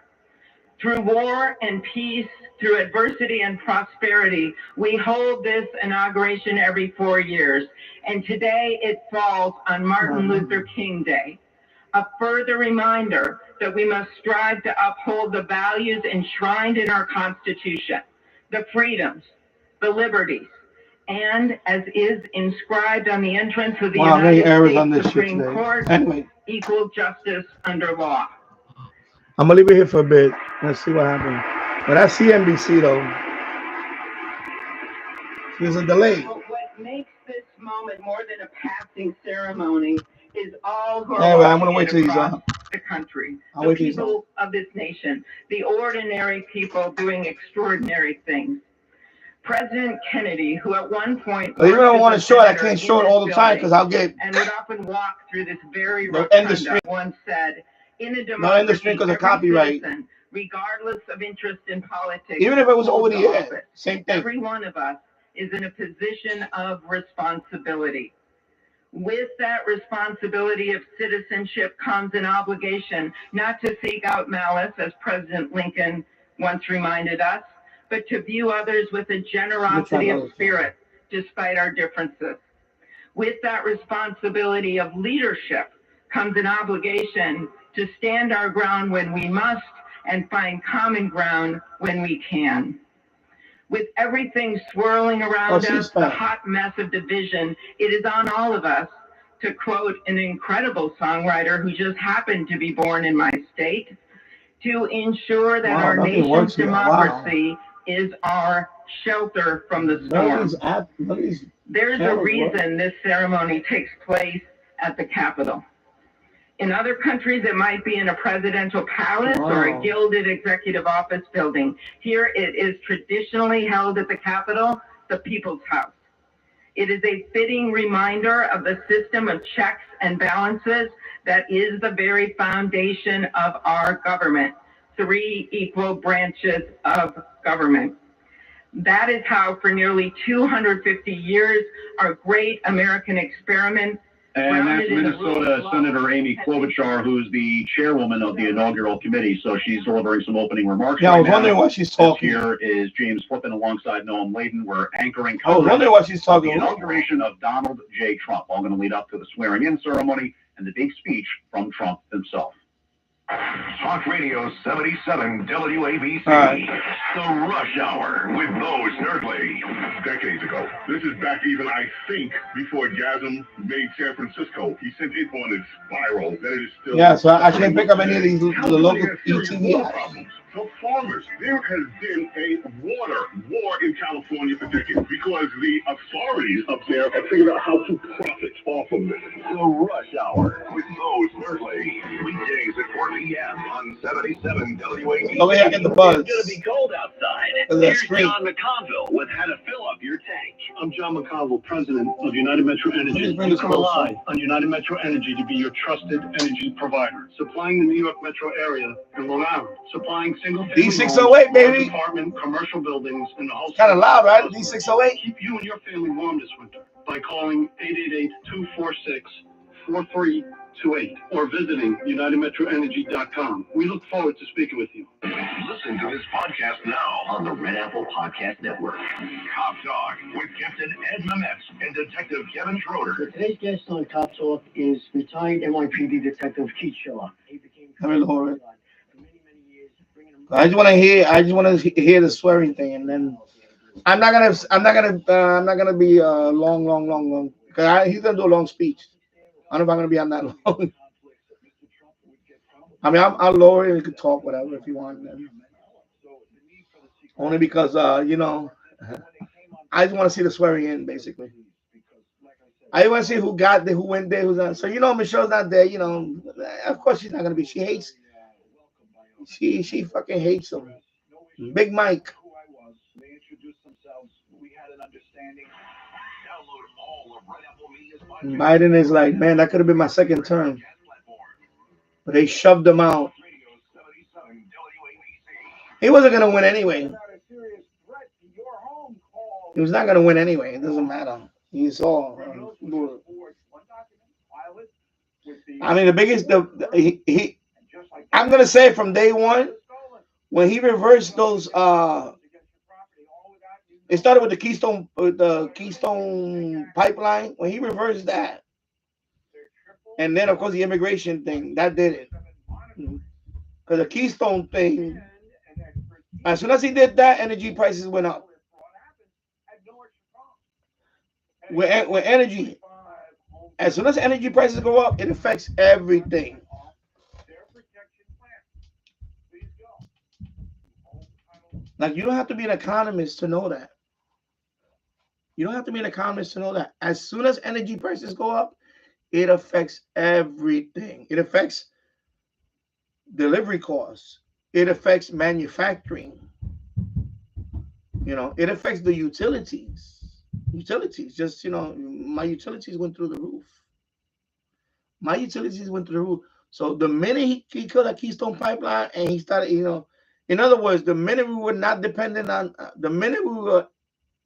Through war and peace, through adversity and prosperity, we hold this inauguration every 4 years. And today it falls on Martin Luther King Day. A further reminder that we must strive to uphold the values enshrined in our Constitution, the freedoms, the liberties, and as is inscribed on the entrance of the United States Supreme Court, equal justice under law. I'm gonna leave it here for a bit. Let's see what happens. But that's CNBC though. There's a delay. But what makes this moment more than a passing ceremony is all who are I'm gonna wait till he's on the country, the people of this nation, the ordinary people doing extraordinary things. President Kennedy, who at one point, even though I want to show it, I can't show it all the time because I'll get and would often walk through this very rotunda, once said, in a democracy, because of copyright, citizen, regardless of interest in politics, even if it was over the air, same thing. Every one of us is in a position of responsibility. With that responsibility of citizenship comes an obligation not to seek out malice, as President Lincoln once reminded us, but to view others with a generosity of spirit, despite our differences. With that responsibility of leadership comes an obligation to stand our ground when we must and find common ground when we can. With everything swirling around us, the hot mess of division, it is on all of us, to quote an incredible songwriter who just happened to be born in my state, to ensure that our nation's democracy is our shelter from the storm. There's a reason this ceremony takes place at the Capitol. In other countries, it might be in a presidential palace or a gilded executive office building. Here, it is traditionally held at the Capitol, the People's House. It is a fitting reminder of the system of checks and balances that is the very foundation of our government. 3 equal branches of government. That is how, for nearly 250 years, our great American experiment. And that's Minnesota Senator Amy Klobuchar, who's the chairwoman of the inaugural committee. So she's delivering some opening remarks. Yeah, I was wondering what she's talking. Here is James Flippin alongside Noam Layden. We're anchoring. I was wondering what she's talking about. The inauguration of Donald J. Trump. All going to lead up to the swearing-in ceremony and the big speech from Trump himself. Talk Radio 77 WABC. The Rush Hour with Bo Snerdley. Decades ago. This is back even, I think, before Gasm made San Francisco. He sent info on its viral. That it is still. Yeah, so I can't pick up any of these the local ETV. for farmers. There has been a water war in California for decades because the authorities up there have figured out how to profit off of this. The Rush Hour with Lowe's Nertley. Weekdays at 4 p.m. on 77 WABC. Oh, yeah, I get the buzz. It's going to be cold outside. Here's John McConville with how to fill up your tank. I'm John McConville, president of United Metro Energy. Please bring You this can closer. rely on United Metro Energy to be your trusted energy provider, supplying the New York metro area and Long Island, supplying single-family D608, homes, baby. apartment, commercial buildings, and the whole. Kind of loud, right? D608. Keep you and your family warm this winter by calling 888-246-4328 or visiting UnitedMetroEnergy.com. We look forward to speaking with you. Listen to this podcast now On the Red Apple Podcast Network. Cop Talk with Captain Ed Mametz and Detective Kevin Schroeder. Today's guest on Cop Talk is retired NYPD Detective Keith Shaw. He became Let me lower it. for many, many years, bringing him. I just want to hear the swearing thing, and then I'm not gonna be long. Cause he's gonna do a long speech. I don't know if I'm gonna be on that long. I mean, I'll lower it. You can talk whatever if you want. Only because you know, I just want to see the swearing in, basically. I want to see who got there, who went there, who's not. So you know, Michelle's not there. You know, of course she's not gonna be. She hates. She fucking hates him. Big Mike. They introduced themselves. We had an understanding. Download all of Red Apple Media's podcast. Biden is like, man, that could have been my second term, but they shoved him out. Radio 77 WABC. He wasn't gonna win anyway. He was not gonna win anyway. It doesn't matter. He saw. I mean, the biggest. He I'm gonna say from day one when he reversed those. It started with the Keystone pipeline. When he reversed that, and then of course the immigration thing that did it. Because the Keystone thing, as soon as he did that, energy prices went up. With energy, as soon as energy prices go up, it affects everything. Like you don't have to be an economist to know that. You don't have to be an economist to know that. As soon as energy prices go up, it affects everything. It affects delivery costs. It affects manufacturing. You know, it affects the utilities. Utilities, just my utilities went through the roof. My utilities went through the roof. So the minute he killed that Keystone pipeline and he started, in other words, the minute we were not dependent on, the minute we were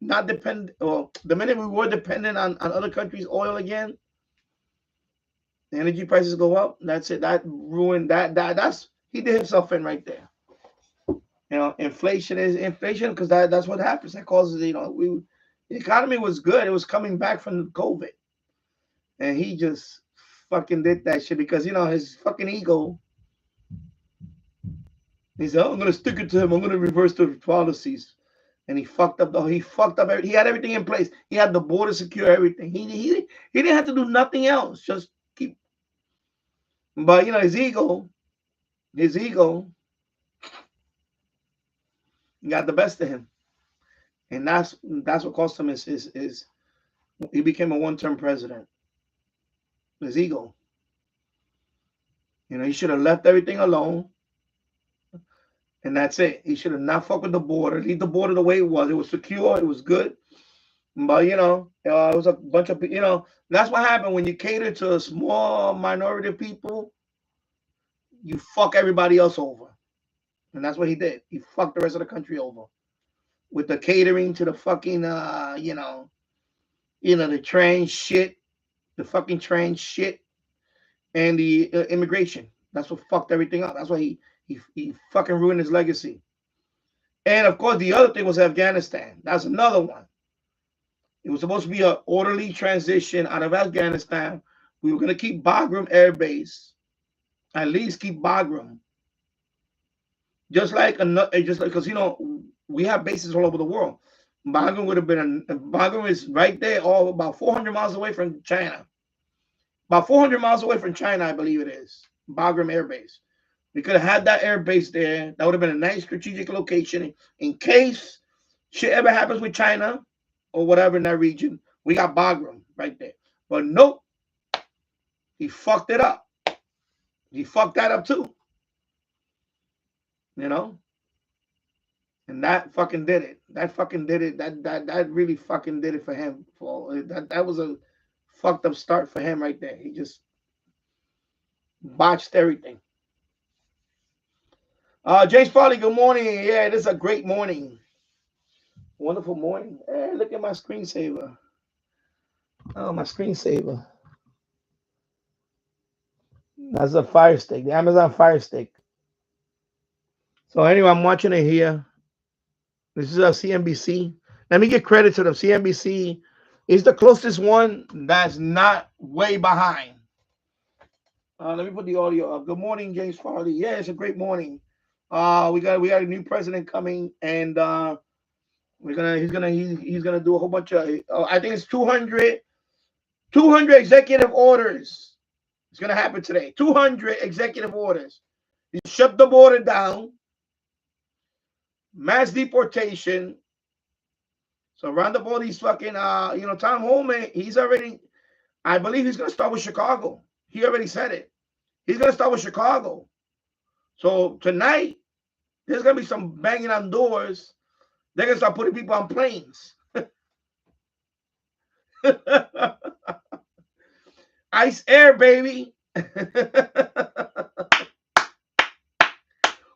not dependent, or the minute we were dependent on other countries' oil again, the energy prices go up. That's it. That ruined that's he did himself in right there. Inflation is inflation because that's what happens. That causes, the economy was good. It was coming back from COVID. And he just fucking did that shit because, his fucking ego. He said, I'm going to stick it to him. I'm going to reverse the policies. And he fucked up. He he had everything in place. He had the border secure, everything. He didn't have to do nothing else. Just keep. But, his ego got the best of him. And that's what cost him his he became a one-term president. His ego. He should have left everything alone. And that's it. He should have not fucked with the border. Leave the border the way it was. It was secure. It was good. But, it was a bunch of, that's what happened when you cater to a small minority of people. You fuck everybody else over. And that's what he did. He fucked the rest of the country over. With the catering to the fucking, the trans shit. The fucking trans shit. And the immigration. That's what fucked everything up. That's why he fucking ruined his legacy. And of course, the other thing was Afghanistan. That's another one. It was supposed to be an orderly transition out of Afghanistan. We were going to keep Bagram Air Base. At least keep Bagram. Just because, we have bases all over the world. Bagram would have been, Bagram is right there, all about 400 miles away from China. About 400 miles away from China, I believe it is. Bagram Air Base. We could have had that air base there. That would have been a nice strategic location in case shit ever happens with China or whatever in that region. We got Bagram right there. But nope, he fucked it up. He fucked that up too. You know? And that fucking did it. That fucking did it. That really fucking did it for him. That was a fucked up start for him right there. He just botched everything. James Farley, good morning. Yeah, it is a great morning. Wonderful morning. Hey, look at my screensaver. Oh, my screensaver. That's a Fire Stick, the Amazon Fire Stick. So anyway, I'm watching it here. This is a CNBC. Let me give credit to them. CNBC is the closest one that's not way behind. Let me put the audio up. Good morning, James Farley. Yeah, it's a great morning. We got a new president coming, and he's gonna do a whole bunch of. I think it's 200 executive orders. It's gonna happen today. 200 executive orders. He shut the border down. Mass deportation. So round up all these fucking Tom Holman, he's already, I believe he's gonna start with Chicago. He already said it. He's gonna start with Chicago. So tonight, there's gonna be some banging on doors. They're gonna start putting people on planes. Ice air, baby.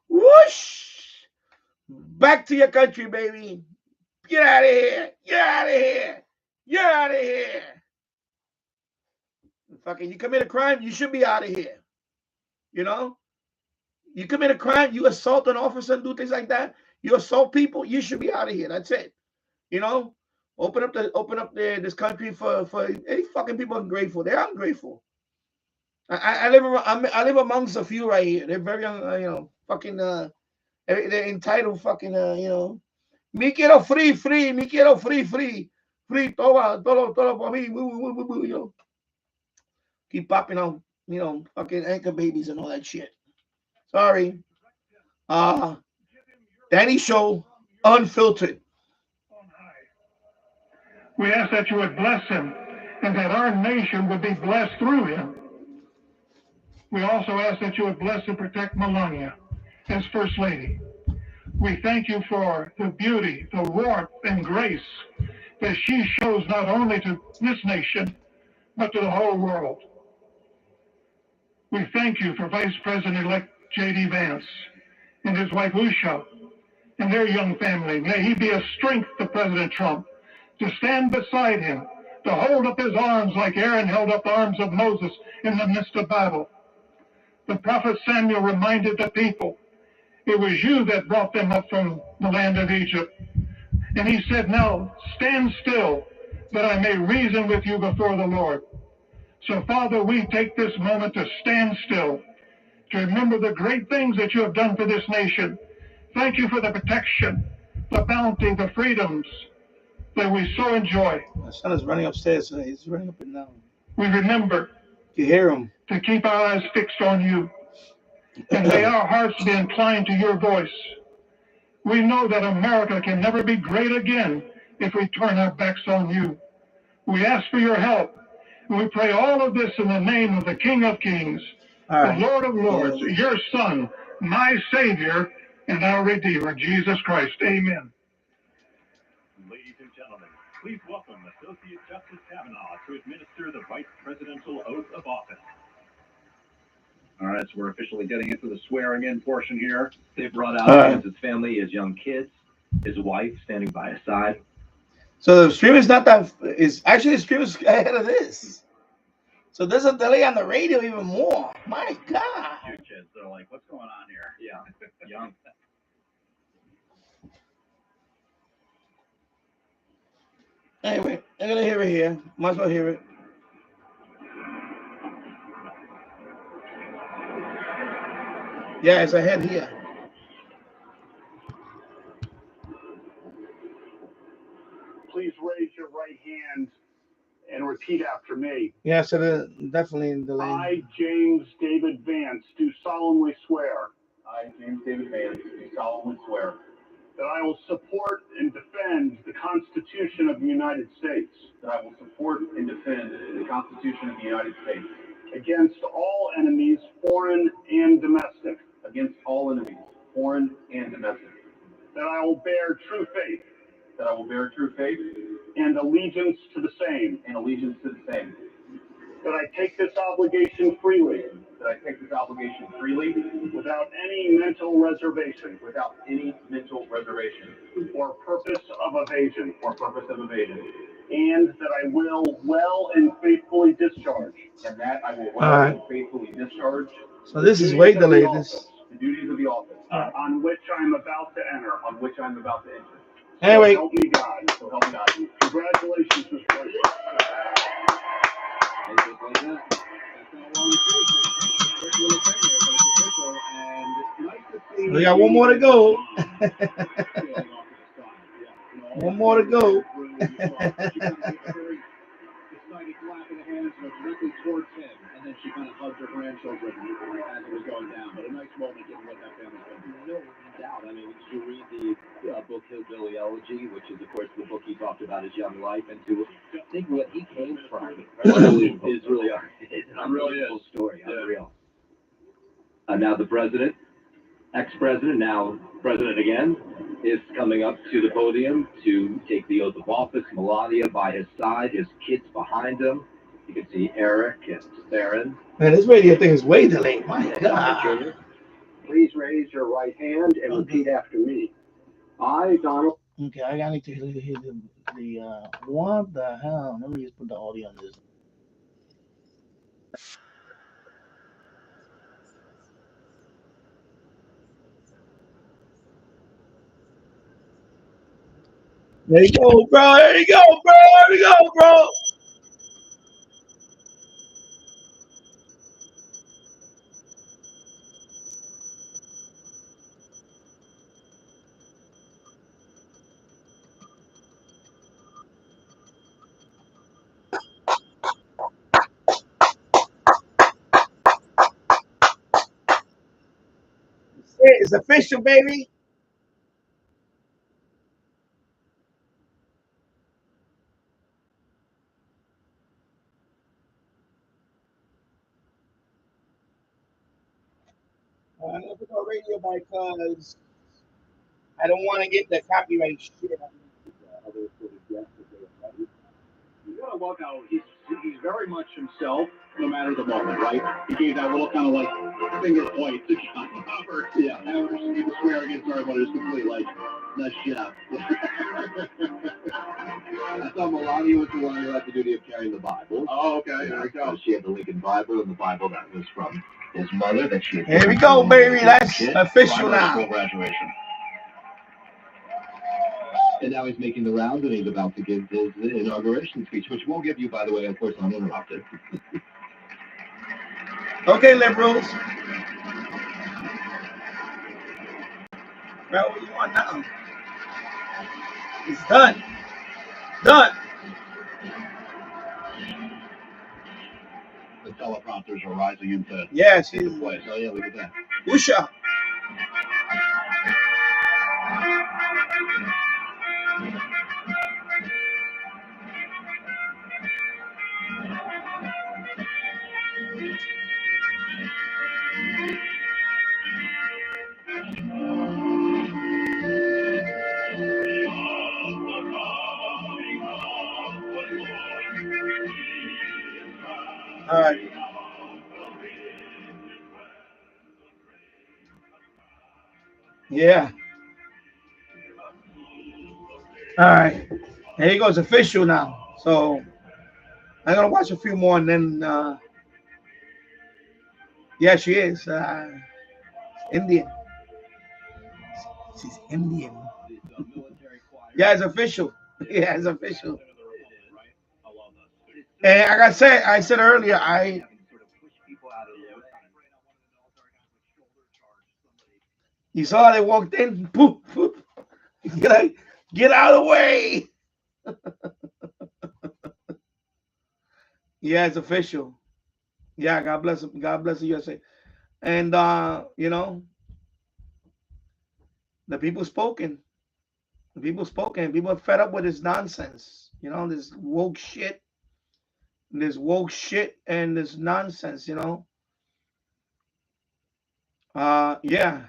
Whoosh! Back to your country, baby. Get out of here. Get out of here. Get out of here. Fucking, you commit a crime, you should be out of here. You know? You commit a crime, you assault an officer and do things like that, you assault people, you should be out of here. That's it. You know? Open up this country for any fucking people ungrateful. They're ungrateful. I live amongst a few right here. They're very fucking they're entitled fucking me quiero free, me quiero free, toma, todo por mí, you know. Keep popping on, fucking anchor babies and all that shit. Sorry. Danny Show, unfiltered. We ask that you would bless him and that our nation would be blessed through him. We also ask that you would bless and protect Melania as First Lady. We thank you for the beauty, the warmth, and grace that she shows not only to this nation, but to the whole world. We thank you for Vice President-elect J.D. Vance and his wife Usha and their young family. May he be a strength to President Trump, to stand beside him, to hold up his arms like Aaron held up the arms of Moses in the midst of battle. The prophet Samuel reminded the people, it was you that brought them up from the land of Egypt. And he said, now stand still, that I may reason with you before the Lord. So, Father, we take this moment to stand still, to remember the great things that you have done for this nation. Thank you for the protection, the bounty, the freedoms that we so enjoy. My son is running upstairs. So he's running up and down. We remember You hear him. to keep our eyes fixed on you, and may our hearts be inclined to your voice. We know that America can never be great again if we turn our backs on you. We ask for your help. And we pray all of this in the name of the King of Kings, the Lord of Lords, your Son, my Savior, and our Redeemer, Jesus Christ. Amen. Ladies and gentlemen, please welcome Associate Justice Kavanaugh to administer the Vice Presidential Oath of Office. All right, so we're officially getting into the swearing-in portion here. They brought out his family, his young kids, his wife standing by his side. So the stream is not that. Is actually the stream is ahead of this. So there's a delay on the radio even more. My God. Your kids, they're like, what's going on here? Yeah, young. Anyway, I'm gonna hear it here. Might as well hear it. Yeah, it's ahead here. Please raise your right hand and repeat after me. Yeah, so definitely in the lane. I, James David Vance, do solemnly swear. I, James David Vance, do solemnly swear That I will support and defend the Constitution of the United States. that I will support and defend the Constitution of the United States Against all enemies, foreign and domestic. against all enemies, foreign and domestic. That I will bear true faith. That I will bear true faith And allegiance to the same. and allegiance to the same. That I take this obligation freely. That I take this obligation freely Without any mental reservation. without any mental reservation Or purpose of evasion. or purpose of evasion. And that I will well and faithfully discharge. And that I will All well right. and faithfully discharge So this is way delayed. the duties of the office On which I am about to enter. on which I am about to enter. Anyway, So help me God. So help me God. Congratulations, Mr. President. And just like that, that's not a long we got one more to go. One more to go. Excited clap in the hands directly towards him, and then she kind of hugged her grandchildren as it was going down. But a nice moment given what that family's been through. No doubt. I mean, you read the book Hillbilly Elegy, which is, of course, the book he talked about his young life, and to think what he came from is really it's an unbelievable story. Unreal. Now the president, ex-president, now president again, is coming up to the podium to take the oath of office. Melania by his side, his kids behind him. You can see Eric and Theron. Man, this radio thing is way delayed. My God. Please raise your right hand and repeat after me. I, Donald. Okay, I need to hear the what the hell? Let me just put the audio on this. There you go, bro. There you go, bro. There you go, bro. It's official, baby. I'm gonna put on radio because I don't want to get the copyright shit. Other sort of guests that they invited. You gotta love how he's very much himself, no matter the moment, right? He gave that little kind of like finger point to John Roberts. Yeah, never need to swear against everybody. It's completely like, nice job. I thought Melania was the one who had the duty of carrying the Bible. Oh, okay. There we go. She had the Lincoln Bible, and the Bible that was from his mother that she had. Here we go, baby. That's official now. Graduation. And now he's making the rounds, and he's about to give his inauguration speech, which we'll give you, by the way, of course, uninterrupted. Okay, liberals. Well, what do you want now? It's done. Done. The teleprompters are rising into Yes. place. Oh, yeah, look at that. Usha. All right. Yeah. All right. There you go. It's official now. So I'm gonna watch a few more and then. Yeah, she is Indian. She's Indian. Yeah, it's official. Yeah, it's official. And like I said earlier, you saw how they walked in. Poof, poof. Get out of the way. Yeah, it's official. Yeah, God bless him. God bless the USA. And you know, the people spoken. The people spoken. People are fed up with this nonsense. You know, this woke shit, and this nonsense. You know. Yeah.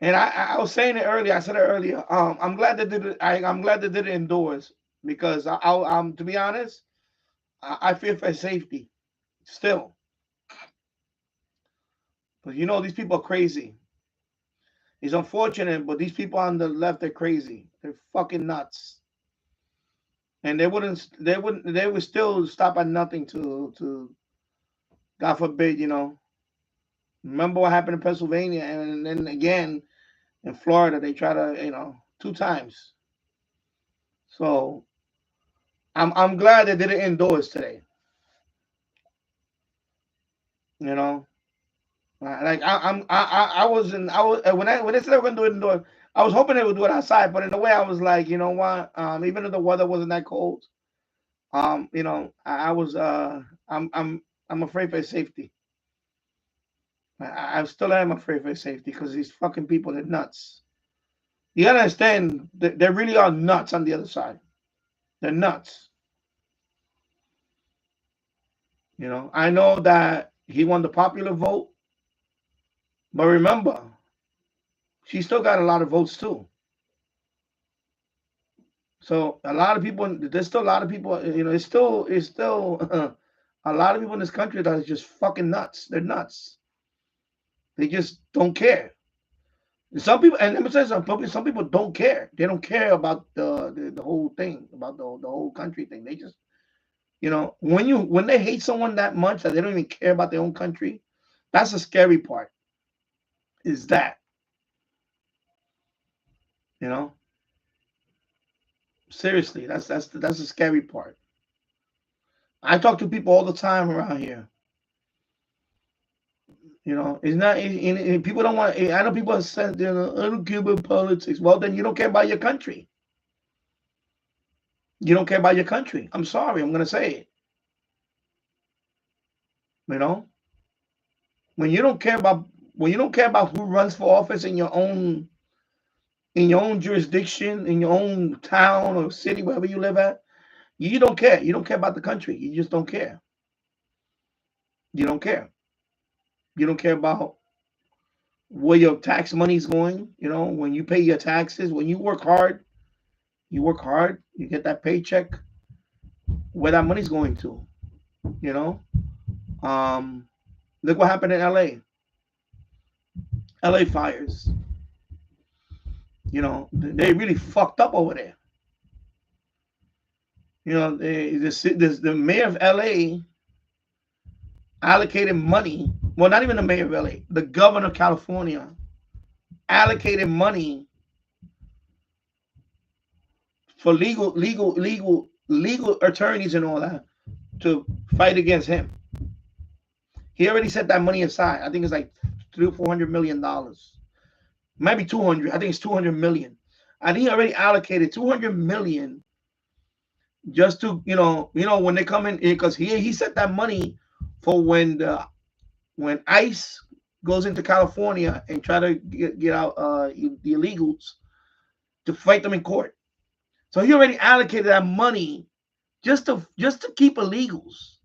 And I was saying it earlier. I said it earlier. I'm glad they did it. I'm glad they did it indoors because to be honest, I fear for safety still. But you know, these people are crazy. It's unfortunate, but these people on the left are crazy. They're fucking nuts. And they would still stop at nothing to God forbid, you know. Remember what happened in Pennsylvania, and then again in Florida, they try to, you know, two times. So I'm glad they did it indoors today. You know, like I was in I was when they said they were gonna do it indoors, I was hoping they would do it outside. But in a way, I was like, you know what? Even if the weather wasn't that cold, you know, I was I'm afraid for his safety. I still am afraid for his safety because these fucking people are nuts. You gotta understand, they really are nuts on the other side. They're nuts. You know, I know that he won the popular vote, but remember, she still got a lot of votes too. So a lot of people, there's still a lot of people. You know, it's still a lot of people in this country that are just fucking nuts. They're nuts. They just don't care. Some people, and let me say something. Some people don't care. They don't care about the whole thing, about the whole country thing. They just, you know, when they hate someone that much that they don't even care about their own country, that's the scary part. Is that, you know, seriously, that's the scary part. I talk to people all the time around here. You know, it's not. People don't want. I know people are saying, you know, I don't care about politics. Well, then you don't care about your country. You don't care about your country. I'm sorry. I'm gonna say it. You know, when you don't care about when you don't care about who runs for office in your own jurisdiction, in your own town or city, wherever you live at, you don't care. You don't care about the country. You just don't care. You don't care. You don't care about where your tax money is going. You know, when you pay your taxes, when you work hard, you get that paycheck, where that money's going to. You know, um, look what happened in L.A. L.A. fires. You know, they really fucked up over there. You know, the mayor of L.A. allocated money. Well, not even the mayor of LA, the governor of California allocated money for legal attorneys and all that to fight against him. He already set that money aside. I think it's like $300 or $400 million, maybe 200. I think it's 200 million. And he already allocated 200 million just to, when they come in, because he set that money for when ICE goes into California and try to get out the illegals, to fight them in court. So he already allocated that money just to keep illegals,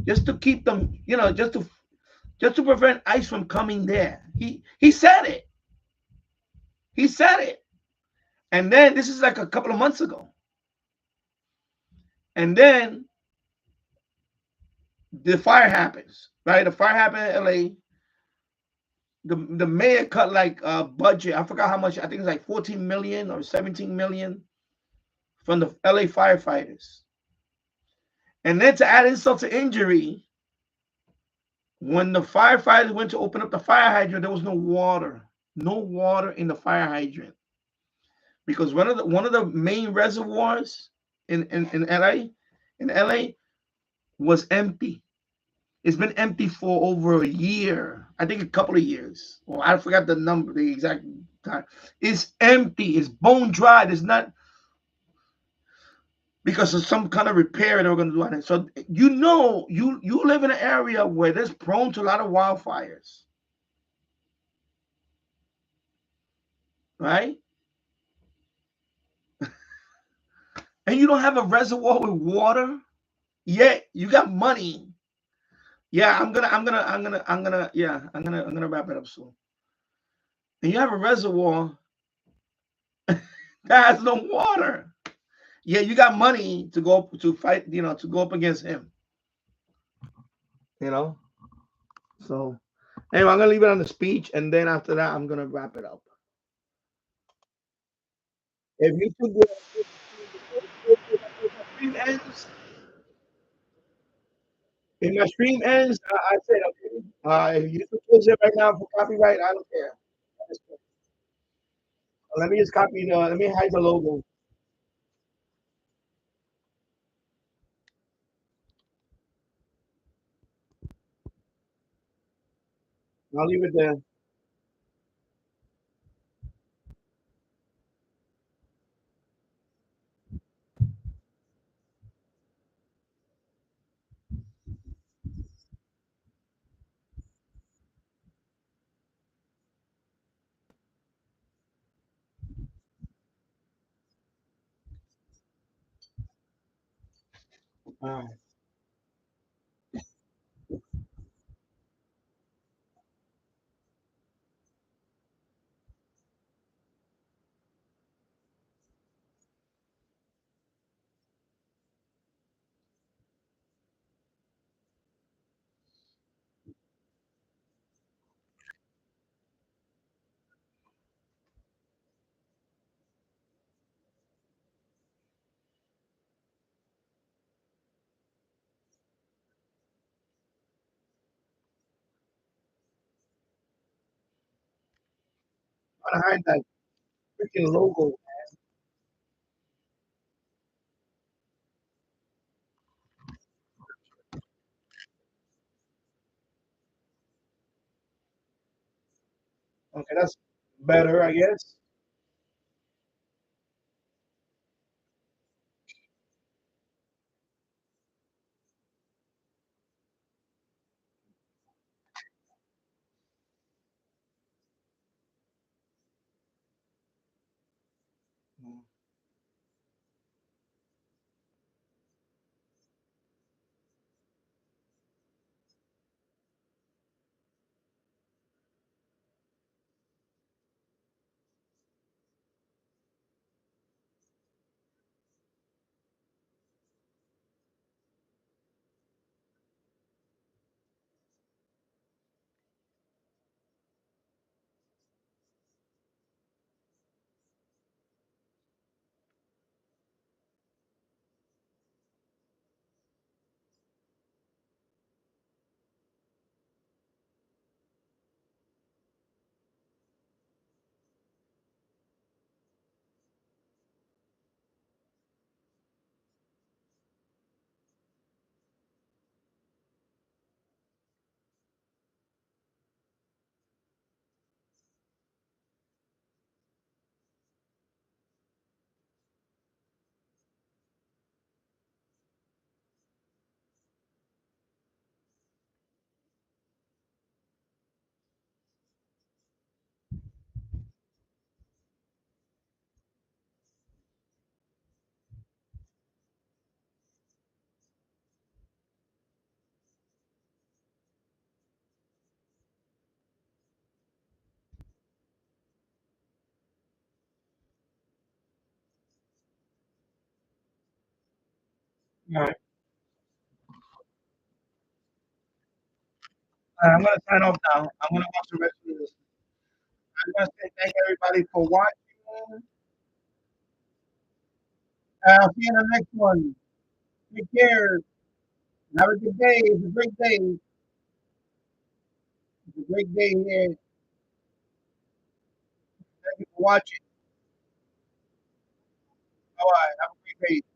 just to keep them, just to prevent ICE from coming there. He said it. He said it. And then this is like a couple of months ago. And then the fire happens, right? The fire happened in LA. The mayor cut like a budget. I forgot how much. I think it's like 14 million or 17 million from the LA firefighters. And then to add insult to injury, when the firefighters went to open up the fire hydrant, there was no water in the fire hydrant, because one of the main reservoirs in LA was empty. It's been empty for over a year. I think a couple of years. Well, I forgot the number, the exact. It's empty. It's bone dry. It's not because of some kind of repair they were going to do on it. So you live in an area where there's prone to a lot of wildfires, right? And you don't have a reservoir with water. Yet you got money. Yeah, I'm gonna wrap it up soon. And you have a reservoir that has no water. Yeah, you got money to go to fight, to go up against him. You know. So anyway, I'm gonna leave it on the speech, and then after that, I'm gonna wrap it up. If YouTube, if my stream ends, I said okay. If YouTube close it right now for copyright, I don't care. Let me just copy the. Let me hide the logo. I'll leave it there. All right. I'm gonna hide that freaking logo. Okay, that's better, I guess. All right. I'm gonna sign off now. I'm gonna watch the rest of this. I'm gonna say thank everybody for watching. I'll see you in the next one. Take care. Have a good day. It's a great day. It's a great day here. Thank you for watching. Bye bye. Have a great day.